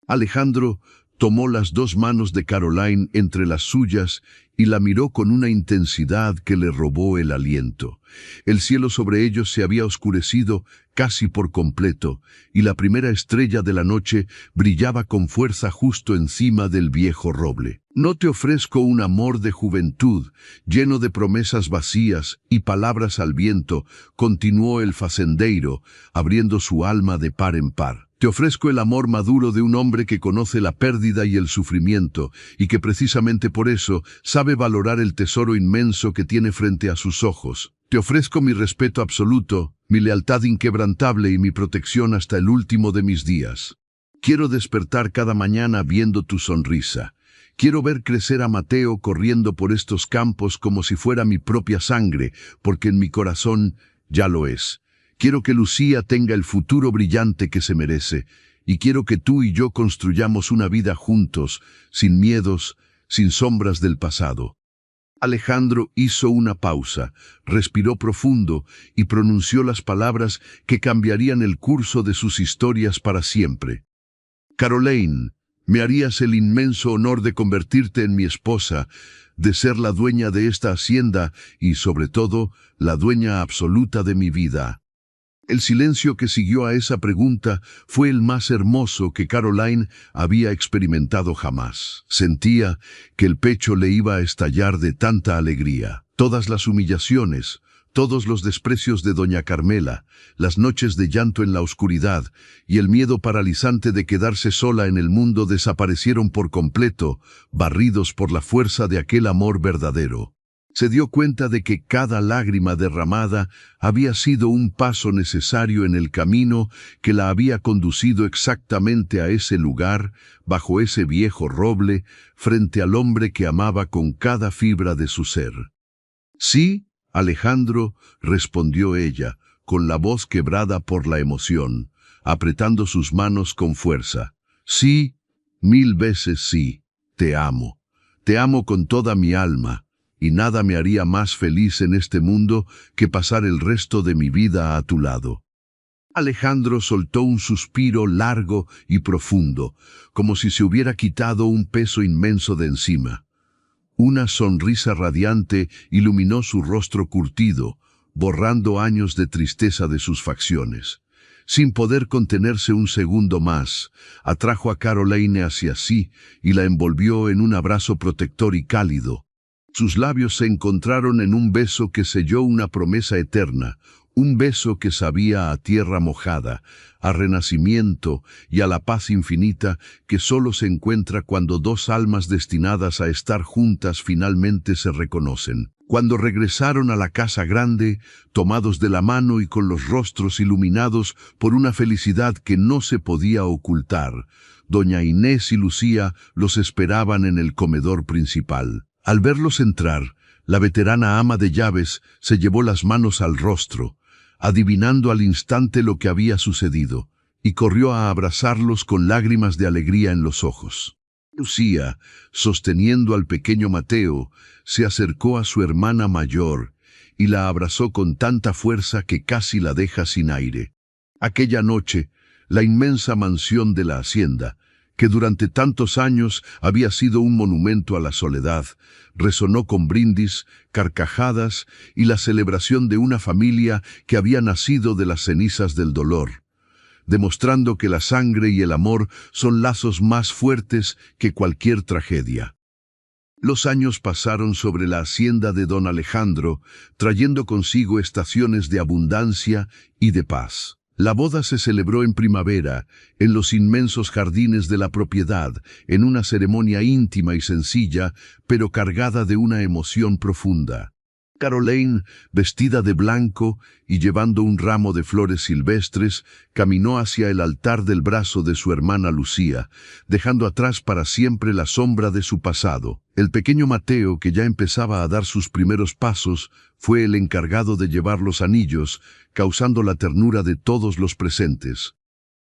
Alejandro tomó las dos manos de Caroline entre las suyas y la miró con una intensidad que le robó el aliento. El cielo sobre ellos se había oscurecido casi por completo, y la primera estrella de la noche brillaba con fuerza justo encima del viejo roble. No te ofrezco un amor de juventud, lleno de promesas vacías y palabras al viento, continuó el facendeiro, abriendo su alma de par en par. Te ofrezco el amor maduro de un hombre que conoce la pérdida y el sufrimiento, y que precisamente por eso sabe valorar el tesoro inmenso que tiene frente a sus ojos. Te ofrezco mi respeto absoluto, mi lealtad inquebrantable y mi protección hasta el último de mis días. Quiero despertar cada mañana viendo tu sonrisa. Quiero ver crecer a Mateo corriendo por estos campos como si fuera mi propia sangre, porque en mi corazón ya lo es. Quiero que Lucía tenga el futuro brillante que se merece, y quiero que tú y yo construyamos una vida juntos, sin miedos, sin sombras del pasado. Alejandro hizo una pausa, respiró profundo y pronunció las palabras que cambiarían el curso de sus historias para siempre. Caroline, me harías el inmenso honor de convertirte en mi esposa, de ser la dueña de esta hacienda y, sobre todo, la dueña absoluta de mi vida. El silencio que siguió a esa pregunta fue el más hermoso que Caroline había experimentado jamás. Sentía que el pecho le iba a estallar de tanta alegría. Todas las humillaciones, todos los desprecios de doña Carmela, las noches de llanto en la oscuridad y el miedo paralizante de quedarse sola en el mundo desaparecieron por completo, barridos por la fuerza de aquel amor verdadero. Se dio cuenta de que cada lágrima derramada había sido un paso necesario en el camino que la había conducido exactamente a ese lugar, bajo ese viejo roble, frente al hombre que amaba con cada fibra de su ser. «Sí, Alejandro», respondió ella, con la voz quebrada por la emoción, apretando sus manos con fuerza. «Sí, 1000 veces sí, te amo con toda mi alma. Y nada me haría más feliz en este mundo que pasar el resto de mi vida a tu lado». Alejandro soltó un suspiro largo y profundo, como si se hubiera quitado un peso inmenso de encima. Una sonrisa radiante iluminó su rostro curtido, borrando años de tristeza de sus facciones. Sin poder contenerse un segundo más, atrajo a Caroline hacia sí y la envolvió en un abrazo protector y cálido. Sus labios se encontraron en un beso que selló una promesa eterna, un beso que sabía a tierra mojada, a renacimiento y a la paz infinita que solo se encuentra cuando dos almas destinadas a estar juntas finalmente se reconocen. Cuando regresaron a la casa grande, tomados de la mano y con los rostros iluminados por una felicidad que no se podía ocultar, doña Inés y Lucía los esperaban en el comedor principal. Al verlos entrar, la veterana ama de llaves se llevó las manos al rostro, adivinando al instante lo que había sucedido, y corrió a abrazarlos con lágrimas de alegría en los ojos. Lucía, sosteniendo al pequeño Mateo, se acercó a su hermana mayor y la abrazó con tanta fuerza que casi la deja sin aire. Aquella noche, la inmensa mansión de la hacienda, que durante tantos años había sido un monumento a la soledad, resonó con brindis, carcajadas y la celebración de una familia que había nacido de las cenizas del dolor, demostrando que la sangre y el amor son lazos más fuertes que cualquier tragedia. Los años pasaron sobre la hacienda de don Alejandro, trayendo consigo estaciones de abundancia y de paz. La boda se celebró en primavera, en los inmensos jardines de la propiedad, en una ceremonia íntima y sencilla, pero cargada de una emoción profunda. Caroline, vestida de blanco y llevando un ramo de flores silvestres, caminó hacia el altar del brazo de su hermana Lucía, dejando atrás para siempre la sombra de su pasado. El pequeño Mateo, que ya empezaba a dar sus primeros pasos, fue el encargado de llevar los anillos, causando la ternura de todos los presentes.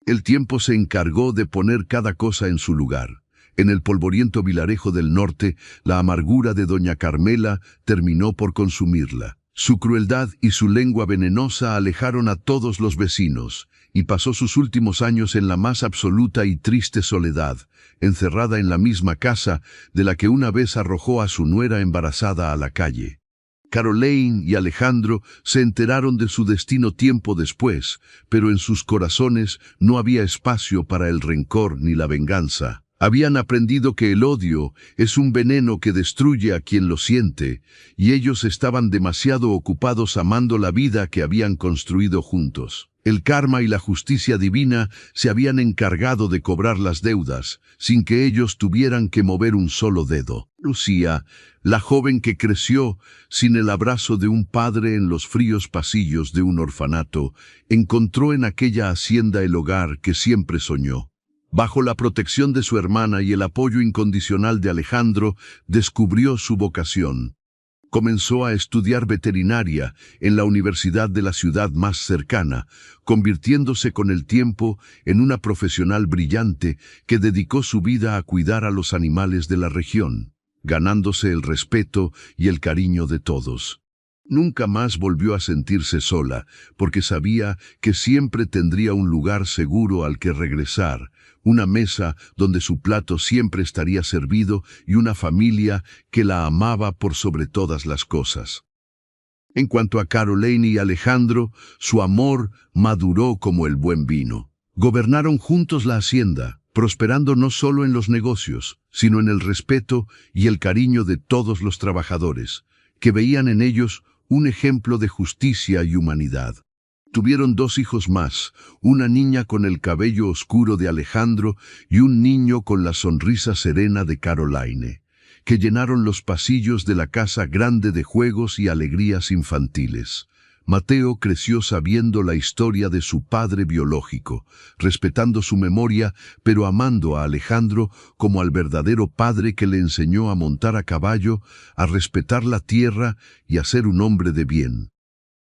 El tiempo se encargó de poner cada cosa en su lugar. En el polvoriento Vilarejo del Norte, la amargura de doña Carmela terminó por consumirla. Su crueldad y su lengua venenosa alejaron a todos los vecinos, y pasó sus últimos años en la más absoluta y triste soledad, encerrada en la misma casa de la que una vez arrojó a su nuera embarazada a la calle. Caroline y Alejandro se enteraron de su destino tiempo después, pero en sus corazones no había espacio para el rencor ni la venganza. Habían aprendido que el odio es un veneno que destruye a quien lo siente, y ellos estaban demasiado ocupados amando la vida que habían construido juntos. El karma y la justicia divina se habían encargado de cobrar las deudas, sin que ellos tuvieran que mover un solo dedo. Lucía, la joven que creció sin el abrazo de un padre en los fríos pasillos de un orfanato, encontró en aquella hacienda el hogar que siempre soñó. Bajo la protección de su hermana y el apoyo incondicional de Alejandro, descubrió su vocación. Comenzó a estudiar veterinaria en la universidad de la ciudad más cercana, convirtiéndose con el tiempo en una profesional brillante que dedicó su vida a cuidar a los animales de la región. ganándose el respeto y el cariño de todos. Nunca más volvió a sentirse sola, porque sabía que siempre tendría un lugar seguro al que regresar, una mesa donde su plato siempre estaría servido y una familia que la amaba por sobre todas las cosas. En cuanto a Caroline y Alejandro, su amor maduró como el buen vino. Gobernaron juntos la hacienda, prosperando no solo en los negocios, sino en el respeto y el cariño de todos los trabajadores, que veían en ellos un ejemplo de justicia y humanidad. Tuvieron 2 hijos más, una niña con el cabello oscuro de Alejandro y un niño con la sonrisa serena de Caroline, que llenaron los pasillos de la casa grande de juegos y alegrías infantiles. Mateo creció sabiendo la historia de su padre biológico, respetando su memoria, pero amando a Alejandro como al verdadero padre que le enseñó a montar a caballo, a respetar la tierra y a ser un hombre de bien.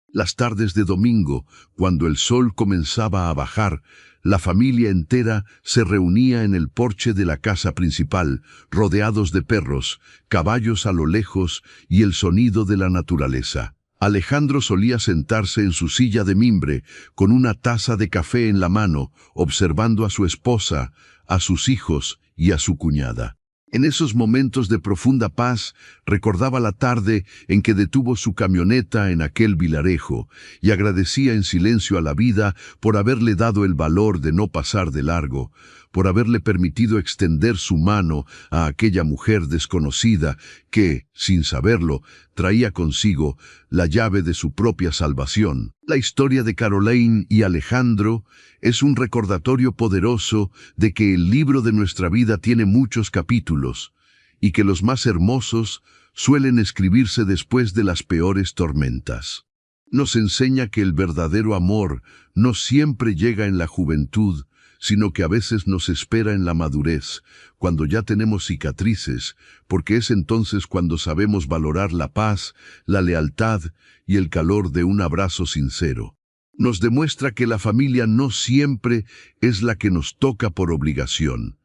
Las tardes de domingo, cuando el sol comenzaba a bajar, la familia entera se reunía en el porche de la casa principal, rodeados de perros, caballos a lo lejos y el sonido de la naturaleza. Alejandro solía sentarse en su silla de mimbre, con una taza de café en la mano, observando a su esposa, a sus hijos y a su cuñada. En esos momentos de profunda paz, recordaba la tarde en que detuvo su camioneta en aquel vilarejo y agradecía en silencio a la vida por haberle dado el valor de no pasar de largo, por haberle permitido extender su mano a aquella mujer desconocida que, sin saberlo, traía consigo la llave de su propia salvación. La historia de Caroline y Alejandro es un recordatorio poderoso de que el libro de nuestra vida tiene muchos capítulos y que los más hermosos suelen escribirse después de las peores tormentas. Nos enseña que el verdadero amor no siempre llega en la juventud, sino que a veces nos espera en la madurez, cuando ya tenemos cicatrices, porque es entonces cuando sabemos valorar la paz, la lealtad y el calor de un abrazo sincero. Nos demuestra que la familia no siempre es la que nos toca por obligación,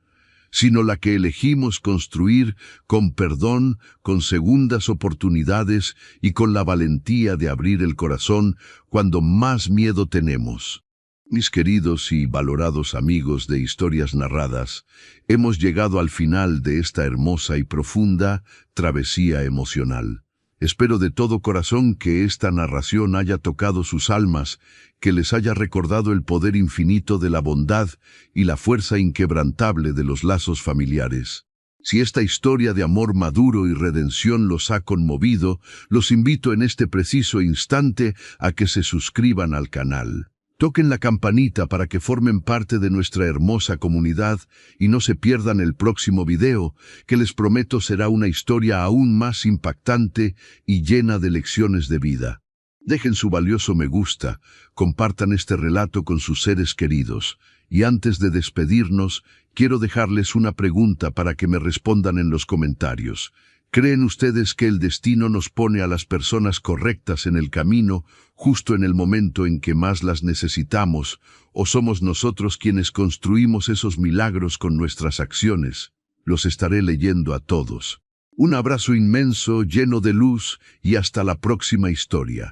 sino la que elegimos construir con perdón, con segundas oportunidades y con la valentía de abrir el corazón cuando más miedo tenemos. Mis queridos y valorados amigos de Historias Narradas, hemos llegado al final de esta hermosa y profunda travesía emocional. Espero de todo corazón que esta narración haya tocado sus almas, que les haya recordado el poder infinito de la bondad y la fuerza inquebrantable de los lazos familiares. Si esta historia de amor maduro y redención los ha conmovido, los invito en este preciso instante a que se suscriban al canal. Toquen la campanita para que formen parte de nuestra hermosa comunidad y no se pierdan el próximo video, que les prometo será una historia aún más impactante y llena de lecciones de vida. Dejen su valioso me gusta, compartan este relato con sus seres queridos, y antes de despedirnos, quiero dejarles una pregunta para que me respondan en los comentarios. ¿Creen ustedes que el destino nos pone a las personas correctas en el camino, justo en el momento en que más las necesitamos, o somos nosotros quienes construimos esos milagros con nuestras acciones? Los estaré leyendo a todos. Un abrazo inmenso, lleno de luz, y hasta la próxima historia.